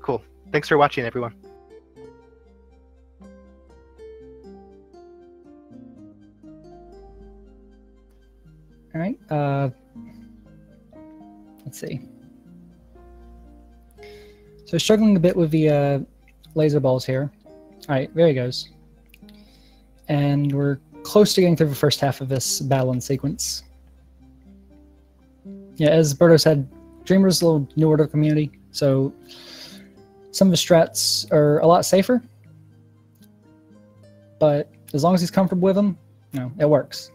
Cool. Thanks for watching, everyone. All right. Let's see. So struggling a bit with the laser balls here. All right, there he goes. And we're close to getting through the first half of this battle and sequence. Yeah, as Birdo said, Dreamer's a little newer to the community, so some of his strats are a lot safer. But as long as he's comfortable with them, it works.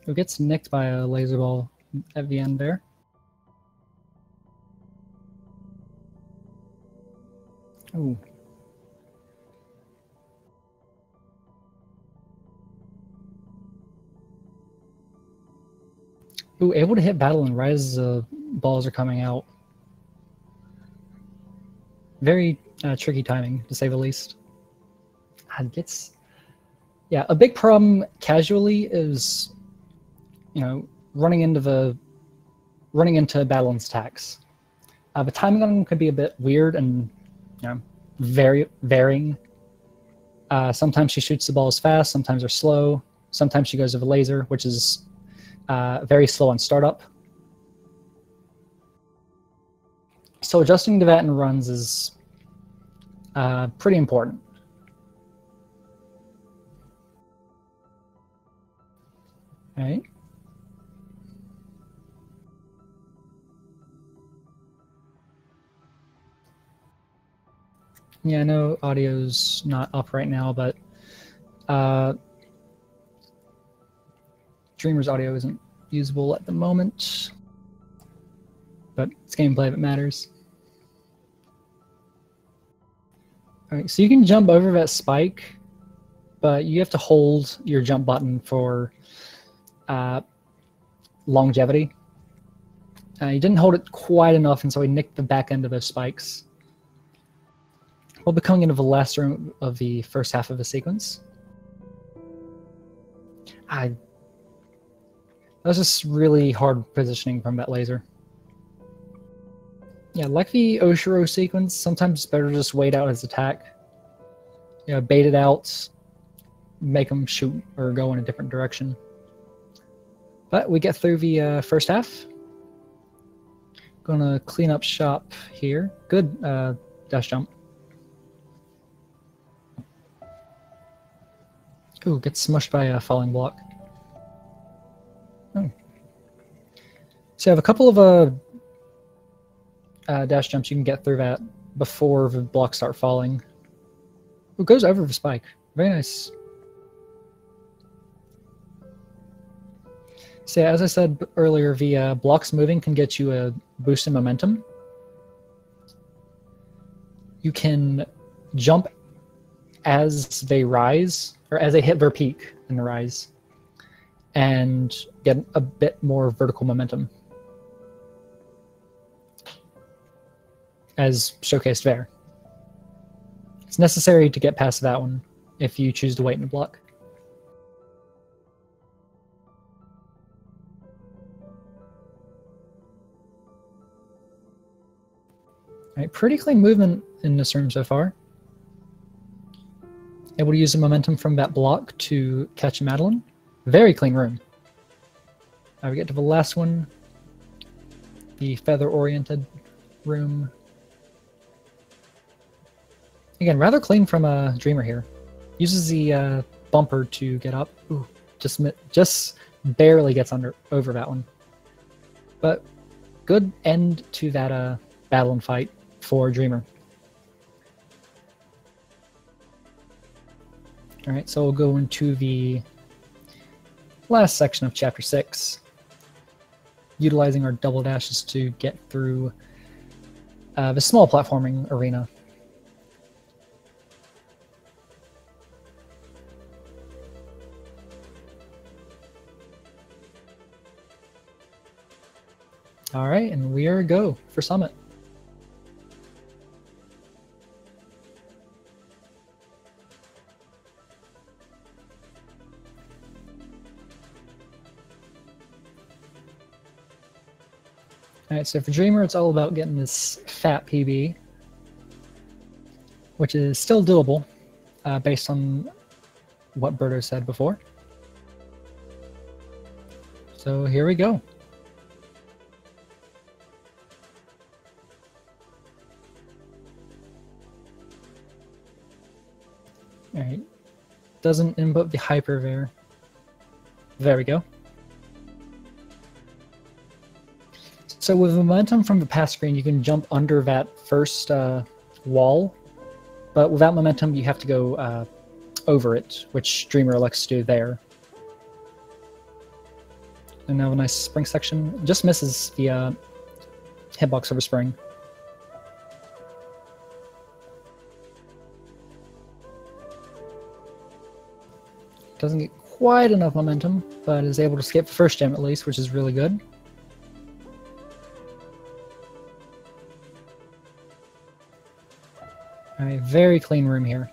Who gets nicked by a laser ball at the end there. Ooh. Ooh, able to hit battle and right as the balls are coming out. Very tricky timing, to say the least. Yeah, a big problem casually is, running into Battleland's attacks. The timing on them could be a bit weird and, varying. Sometimes she shoots the balls fast, sometimes they're slow. Sometimes she goes with a laser, which is very slow on startup. So adjusting to that in runs is pretty important. All right. Yeah, I know audio's not up right now, but Dreamer's audio isn't usable at the moment. But it's gameplay that matters. Alright, so you can jump over that spike, but you have to hold your jump button for longevity. You didn't hold it quite enough, and so he nicked the back end of those spikes. We'll be coming into the last room of the first half of the sequence. That's just really hard positioning from that laser. Yeah, like the Oshiro sequence, sometimes it's better to just wait out his attack. You know, bait it out, make him shoot or go in a different direction. But we get through the first half. Gonna clean up shop here. Good dash jump. Ooh, gets smushed by a falling block. Oh. So you have a couple of dash jumps you can get through that before the blocks start falling. Ooh, goes over the spike. Very nice. So yeah, as I said earlier, the blocks moving can get you a boost in momentum. You can jump as they rise, or as they hit their peak in the rise, and get a bit more vertical momentum, as showcased there. It's necessary to get past that one if you choose to wait in a block. All right, pretty clean movement in this room so far. Able to use the momentum from that block to catch Madeline. Very clean room. Now we get to the last one, the feather-oriented room. Again, rather clean from Dreemurr here. Uses the bumper to get up. Ooh, just barely gets over that one. But good end to that battle and fight for Dreemurr. All right, so we'll go into the last section of Chapter 6, utilizing our double dashes to get through the small platforming arena. All right, and we are a go for Summit. Alright, so for Dreemurr, it's all about getting this fat PB, which is still doable, based on what Birdo said before. So here we go. Alright, doesn't input the hyper there. There we go. So with momentum from the pass screen, you can jump under that first wall, but without momentum, you have to go over it, which Dreemurr elects to do there. And now a nice spring section. Just misses the hitbox of a spring. Doesn't get quite enough momentum, but is able to skip the first gem at least, which is really good. Alright, very clean room here.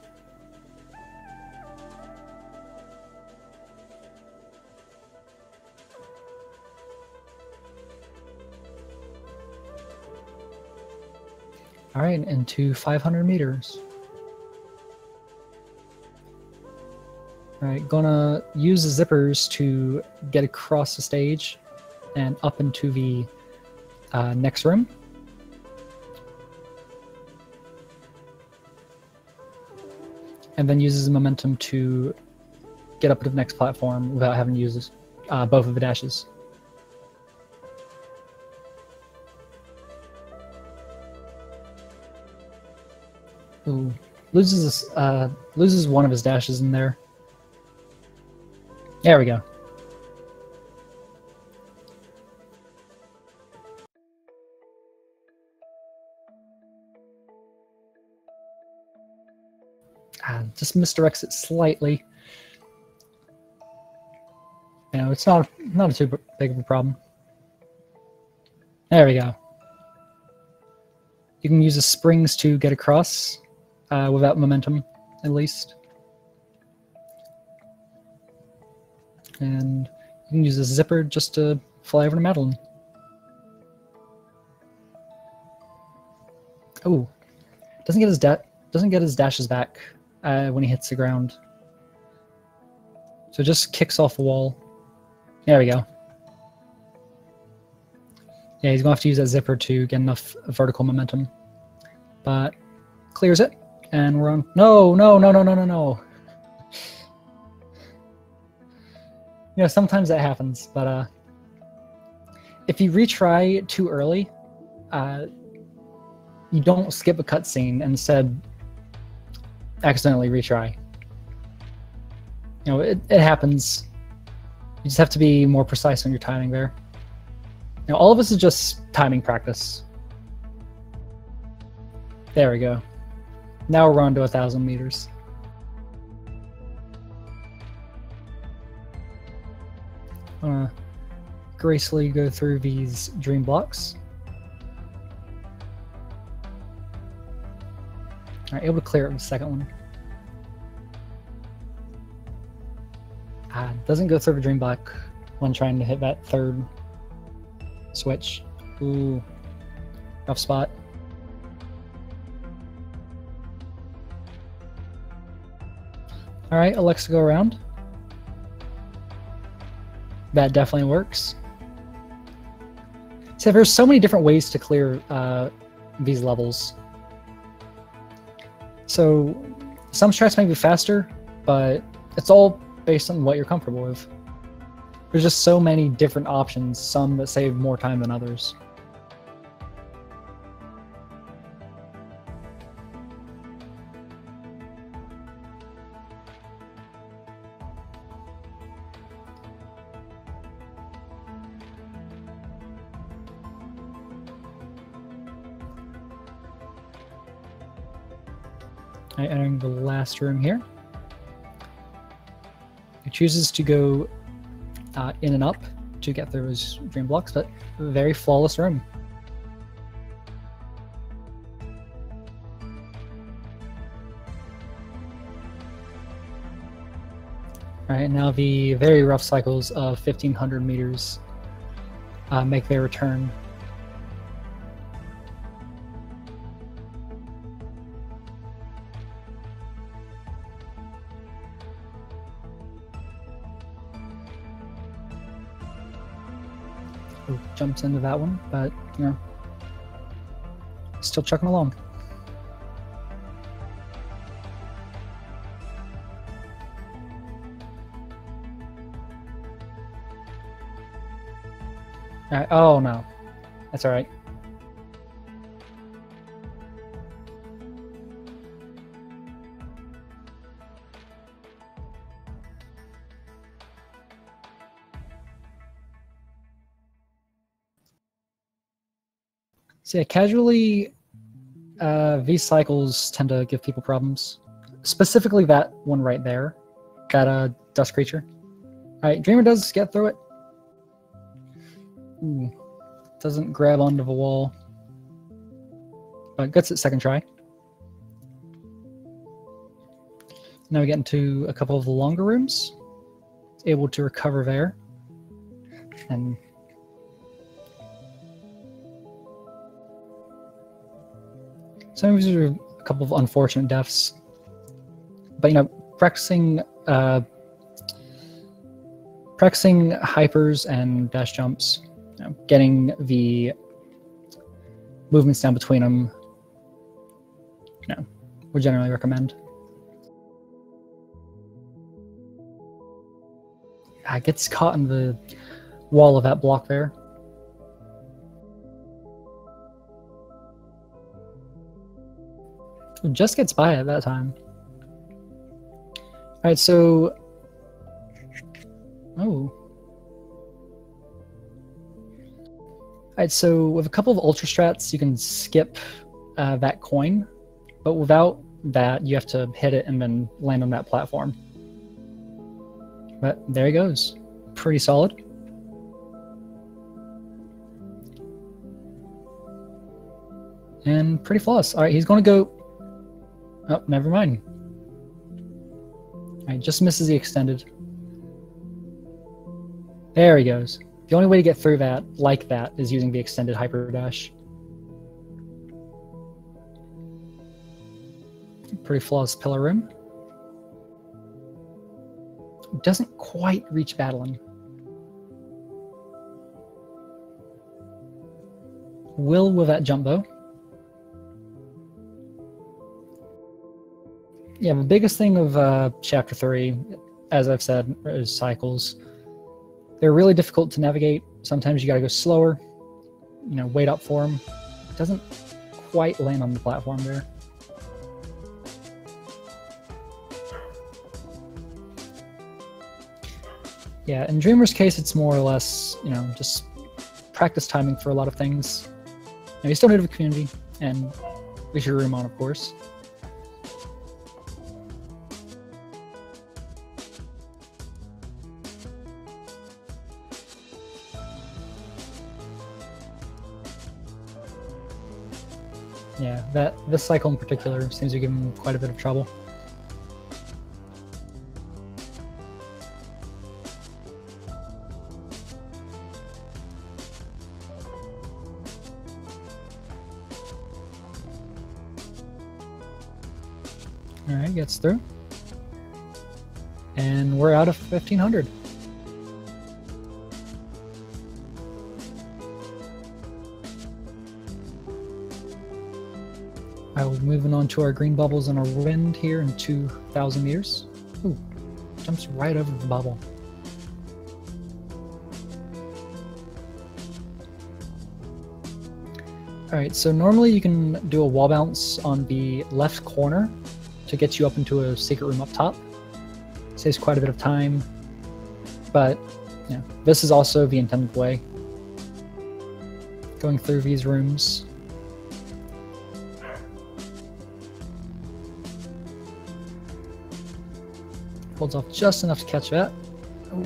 Alright, into 500 meters. Alright, gonna use the zippers to get across the stage and up into the next room. And then uses the momentum to get up to the next platform without having to use both of the dashes. Ooh, loses one of his dashes in there. There we go. Just misdirects it slightly. You know, it's not too big of a problem. There we go. You can use the springs to get across without momentum, at least. And you can use a zipper just to fly over to Madeline. Oh, doesn't get his dashes back when he hits the ground. So it just kicks off the wall. There we go. Yeah, he's going to have to use that zipper to get enough vertical momentum. But clears it, and we're on. No. You know, sometimes that happens, but if you retry too early, you don't skip a cutscene and instead accidentally retry. You know, it happens. You just have to be more precise on your timing there. Now, all of this is just timing practice. There we go. Now we're on to 1,000 meters. Gracefully go through these dream blocks. Alright, able to clear it with the second one. Doesn't go through the dream block when trying to hit that third switch. Ooh, rough spot. Alright, Alexa, go around. That definitely works. So there's so many different ways to clear these levels. So some strats may be faster, but it's all based on what you're comfortable with. There's just so many different options, some that save more time than others. Entering the last room here. He chooses to go in and up to get through his dream blocks, but a very flawless room. Alright, now the very rough cycles of 1,500 meters make their return. Jumps into that one, but you know, still chugging along. All right. Oh no, that's all right. So yeah, casually, these cycles tend to give people problems. Specifically that one right there, that dust creature. Alright, Dreemurr does get through it. Ooh, doesn't grab onto the wall. But gets it second try. Now we get into a couple of the longer rooms. Able to recover there. And some of these are a couple of unfortunate deaths, but you know, practicing hypers and dash jumps, you know, getting the movements down between them, you know, would generally recommend. Gets caught in the wall of that block there. Just gets by at that time. Alright, so... Oh. Alright, so with a couple of Ultra Strats, you can skip that coin, but without that, you have to hit it and then land on that platform. But there he goes. Pretty solid. And pretty flawless. Alright, he's going to go... Oh, never mind. Alright, just misses the extended. There he goes. The only way to get through that, like that, is using the extended hyper dash. Pretty flawless pillar room. Doesn't quite reach battling. Will with that jump though. Yeah, the biggest thing of Chapter 3, as I've said, is cycles. They're really difficult to navigate. Sometimes you gotta go slower, you know, wait up for them. It doesn't quite land on the platform there. Yeah, in Dreemurr's case, it's more or less, you know, just practice timing for a lot of things. Now, you still need a community, and leave your room on, of course. Yeah, this cycle in particular seems to give him quite a bit of trouble. Alright, gets through. And we're out of 1500. I will be moving on to our green bubbles and our wind here in 2,000 meters. Ooh, jumps right over the bubble. Alright, so normally you can do a wall bounce on the left corner to get you up into a secret room up top. Saves quite a bit of time, but yeah, this is also the intended way. Going through these rooms. Holds off just enough to catch that. Oh,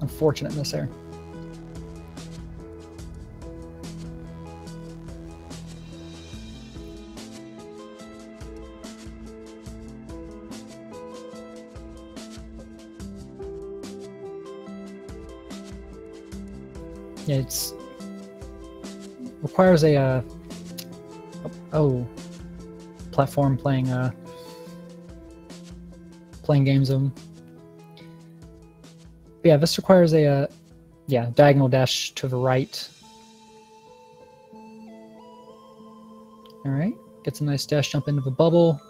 unfortunate miss there. Yeah, it's requires a platform playing GamzeeDreemurr. Yeah, this requires a diagonal dash to the right. All right, gets a nice dash jump into the bubble,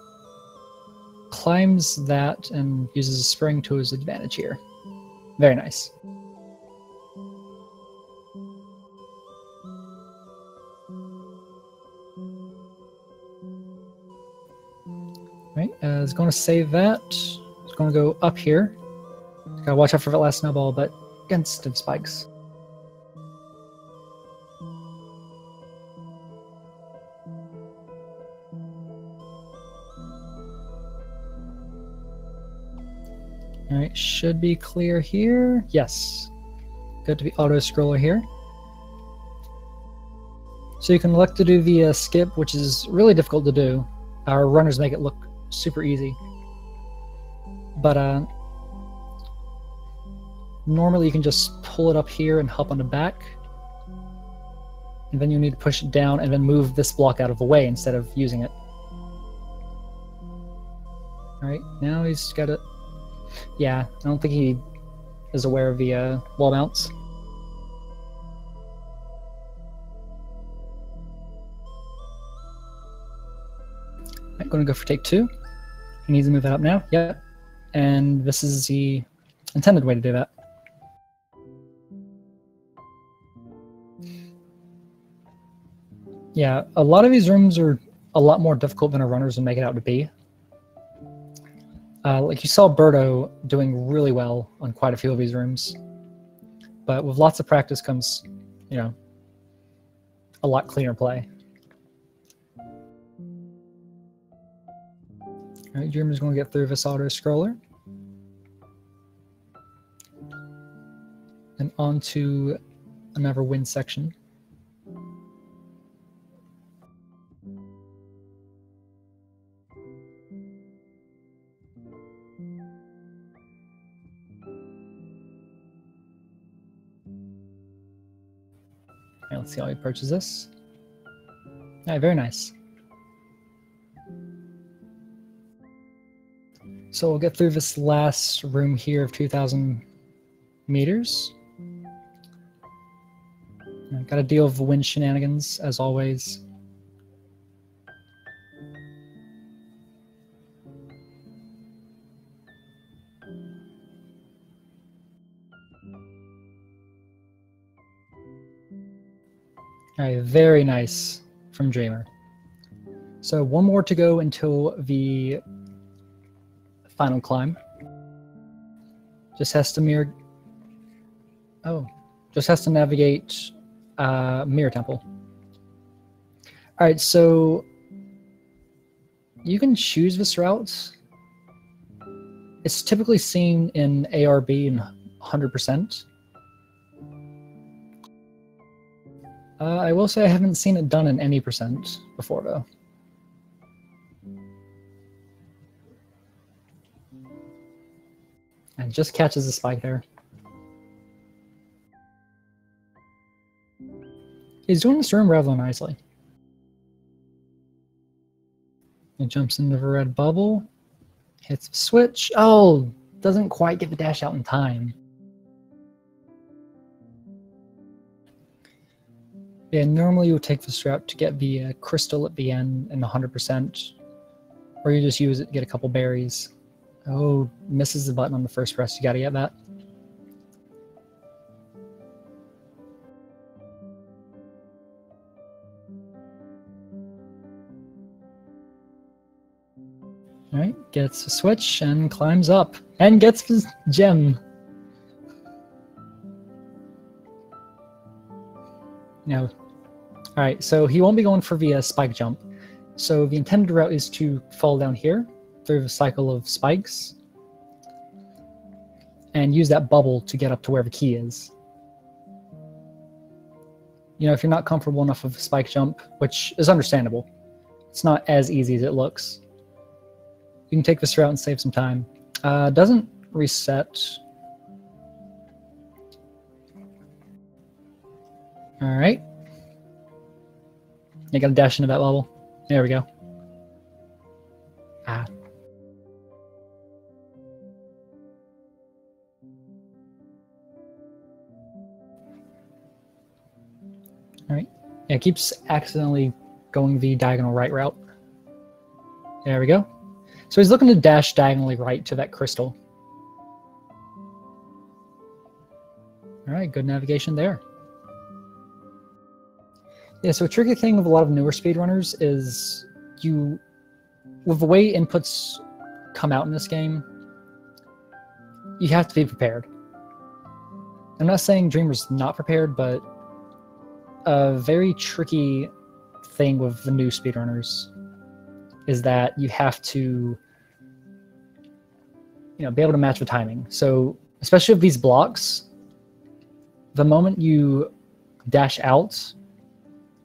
climbs that, and uses a spring to his advantage here. Very nice. Right, it's going to save that. It's going to go up here. Gotta watch out for that last snowball, but against the spikes. Alright, should be clear here. Yes. Good to be auto-scroller here. So you can elect to do the skip, which is really difficult to do. Our runners make it look super easy. But normally you can just pull it up here and hop on the back. And then you need to push it down and then move this block out of the way instead of using it. Alright, now he's got it. Yeah, I don't think he is aware of the wall mounts. I'm going to go for take 2. He needs to move that up now. Yep. And this is the intended way to do that. Yeah, a lot of these rooms are a lot more difficult than our runners would make it out to be. Like you saw Birdo doing really well on quite a few of these rooms. But with lots of practice comes, you know, a lot cleaner play. Alright, Dreemurr's going to get through this auto-scroller. And onto another wind section. Alright, let's see how he approaches this. Alright, very nice. So we'll get through this last room here of 2,000 meters. Got to deal with the wind shenanigans, as always. Alright, very nice from Dreemurr. So one more to go until the final climb. Just has to navigate Mirror Temple. Alright, so you can choose this route. It's typically seen in ARB and 100%. I will say I haven't seen it done in any percent before, though. And just catches a spike there. He's doing this room rather nicely. He jumps into the red bubble, hits the switch. Oh, doesn't quite get the dash out in time. Yeah, normally you would take this route to get the crystal at the end and 100%, or you just use it to get a couple berries. Oh, misses the button on the first press. You gotta get that. Alright, gets a switch and climbs up and gets his gem. Now, alright, so he won't be going for the spike jump. So the intended route is to fall down here through the cycle of spikes and use that bubble to get up to where the key is. You know, if you're not comfortable enough with the spike jump, which is understandable, it's not as easy as it looks. You can take this route and save some time. Doesn't reset. Alright. You gotta dash into that bubble. There we go. Ah. Alright. Yeah, it keeps accidentally going the diagonal right route. There we go. So he's looking to dash diagonally right to that crystal. Alright, good navigation there. Yeah, so a tricky thing with a lot of newer speedrunners is with the way inputs come out in this game, you have to be prepared. I'm not saying Dreemurr's not prepared, but a very tricky thing with the new speedrunners is that you have to, be able to match the timing. So, especially with these blocks, the moment you dash out,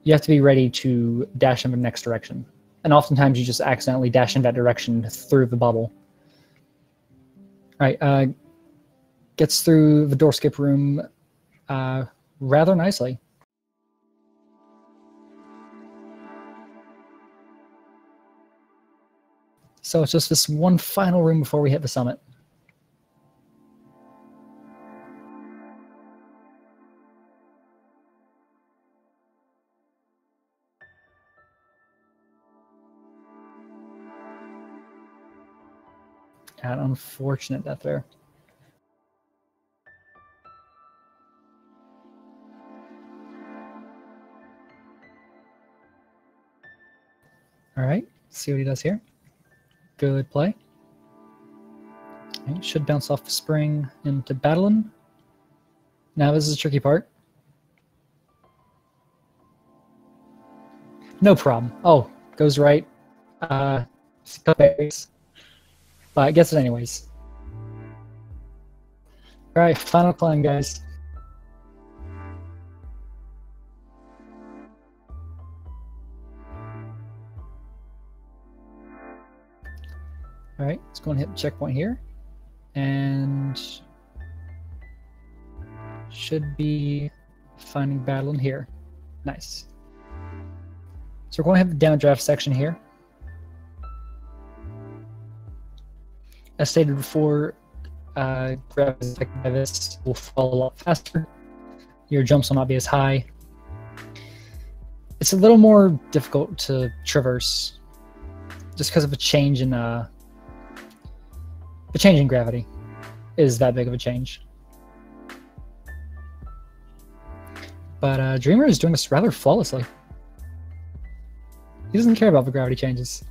you have to be ready to dash in the next direction. And oftentimes you just accidentally dash in that direction through the bubble. All right, gets through the door skip room rather nicely. So it's just this one final room before we hit the summit. An unfortunate death there. All right, see what he does here. Good play. Okay, should bounce off the spring into battling. Now this is the tricky part. No problem. Oh, goes right. Berries. But it gets it anyways. Alright, final climb, guys. Alright, let's go and hit the checkpoint here. And should be finding battle in here. Nice. So we're going to have the downdraft section here. As stated before, gravity affected by this will fall a lot faster. Your jumps will not be as high. It's a little more difficult to traverse, just because of a change in the change in gravity is that big of a change. But Dreemurr is doing this rather flawlessly. He doesn't care about the gravity changes.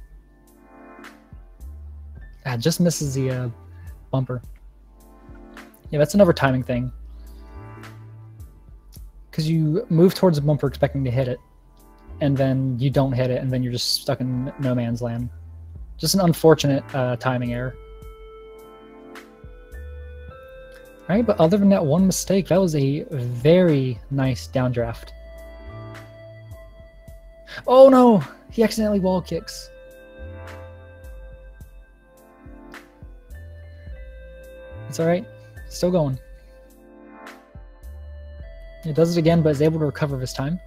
Just misses the bumper. Yeah, that's another timing thing. Because you move towards the bumper expecting to hit it, and then you don't hit it, and then you're just stuck in no man's land. Just an unfortunate timing error. Alright, but other than that one mistake, that was a very nice downdraft. Oh no! He accidentally wall kicks. It's alright. Still going. He does it again, but is able to recover this time.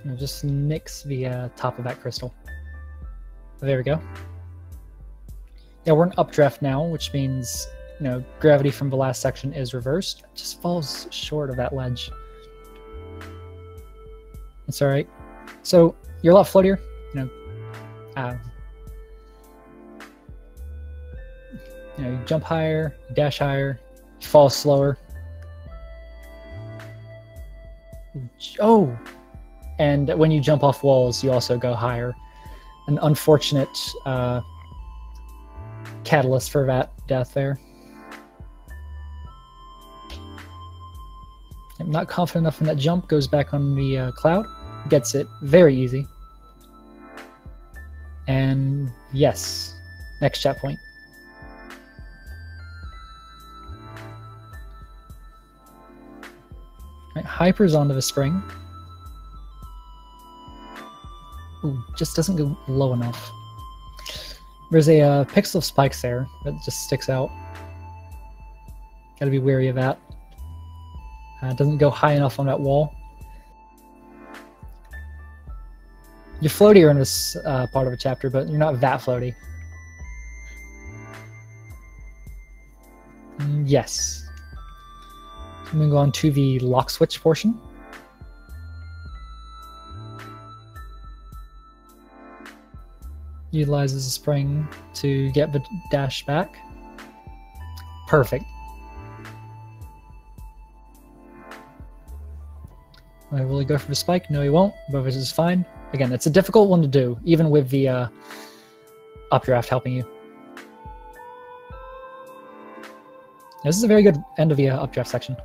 And just nicks the top of that crystal. There we go. Yeah, we're in updraft now, which means, you know, gravity from the last section is reversed. It just falls short of that ledge. It's alright. So, you're a lot floatier, you know, you jump higher, you dash higher, you fall slower. Oh! And when you jump off walls, you also go higher. An unfortunate catalyst for that death there. I'm not confident enough in that jump, goes back on the cloud, gets it very easy. And yes, next chat point. Right, hypers onto the spring. Ooh, just doesn't go low enough. There's a pixel of spikes there that just sticks out. Gotta be wary of that. Doesn't go high enough on that wall. You're floatier in this part of the chapter, but you're not that floaty. Yes. I'm going to go on to the lock switch portion. Utilizes the spring to get the dash back. Perfect. Will he go for the spike? No, he won't, but this is fine. Again, it's a difficult one to do, even with the updraft helping you. This is a very good end of the updraft section.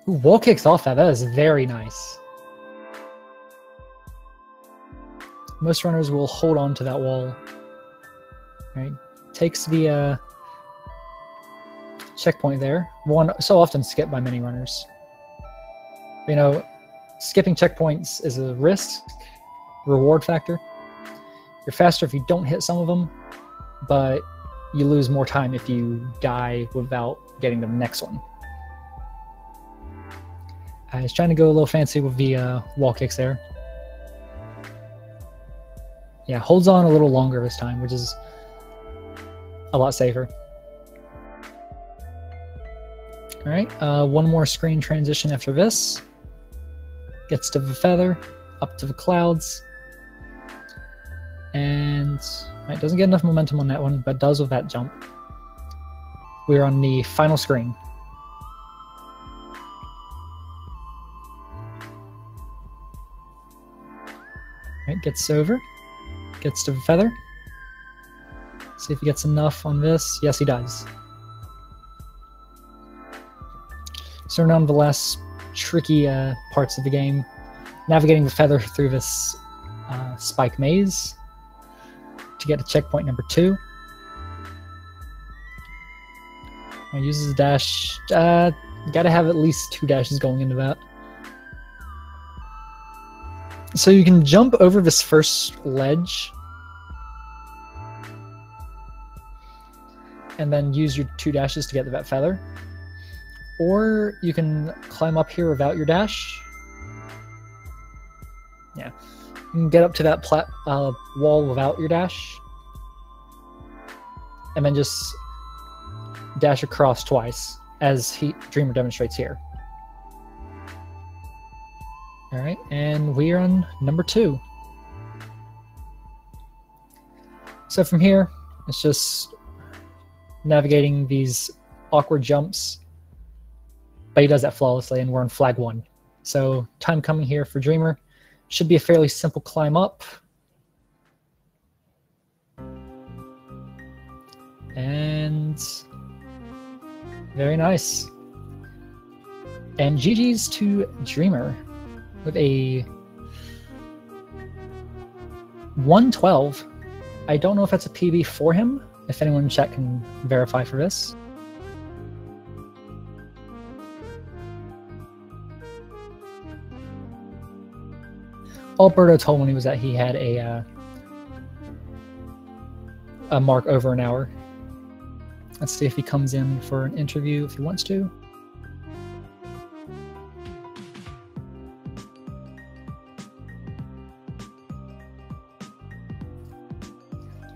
Ooh, wall kicks off that. That is very nice. Most runners will hold on to that wall. Right? Takes the checkpoint there. One so often skipped by many runners. You know, skipping checkpoints is a risk, reward factor. You're faster if you don't hit some of them, but you lose more time if you die without getting the next one. I was trying to go a little fancy with the wall kicks there. Yeah, holds on a little longer this time, which is a lot safer. Alright, one more screen transition after this. Gets to the feather, up to the clouds. And it doesn't get enough momentum on that one, but does with that jump. We're on the final screen. Alright, gets over. Gets to the feather. See if he gets enough on this. Yes, he does. So we're now on the last tricky parts of the game. Navigating the feather through this spike maze to get to checkpoint number 2. He uses a dash. Gotta have at least 2 dashes going into that. So you can jump over this first ledge and then use your 2 dashes to get to that feather. Or you can climb up here without your dash. Yeah. You can get up to that wall without your dash. And then just dash across twice, as Dreemurr demonstrates here. Alright, and we are on number 2. So from here, it's just navigating these awkward jumps, but he does that flawlessly, and we're on flag 1. So time coming here for Dreemurr. Should be a fairly simple climb up. And very nice. And GG's to Dreemurr with a 112. I don't know if that's a PB for him. If anyone in chat can verify for this. All Birdo told me was that he had a mark over an hour. Let's see if he comes in for an interview if he wants to.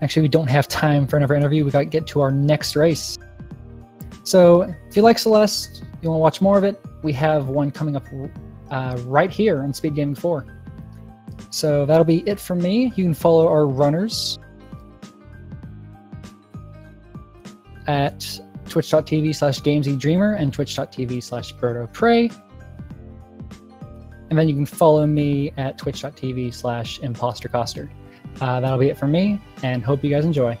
Actually, we don't have time for another interview. We got to get to our next race. So if you like Celeste, you want to watch more of it, we have one coming up right here on Speed Gaming 4. So that'll be it from me. You can follow our runners at twitch.tv/GamzeeDreemurr and twitch.tv/BirdoPrey. And then you can follow me at twitch.tv/ImposterCoster. That'll be it from me, and hope you guys enjoy.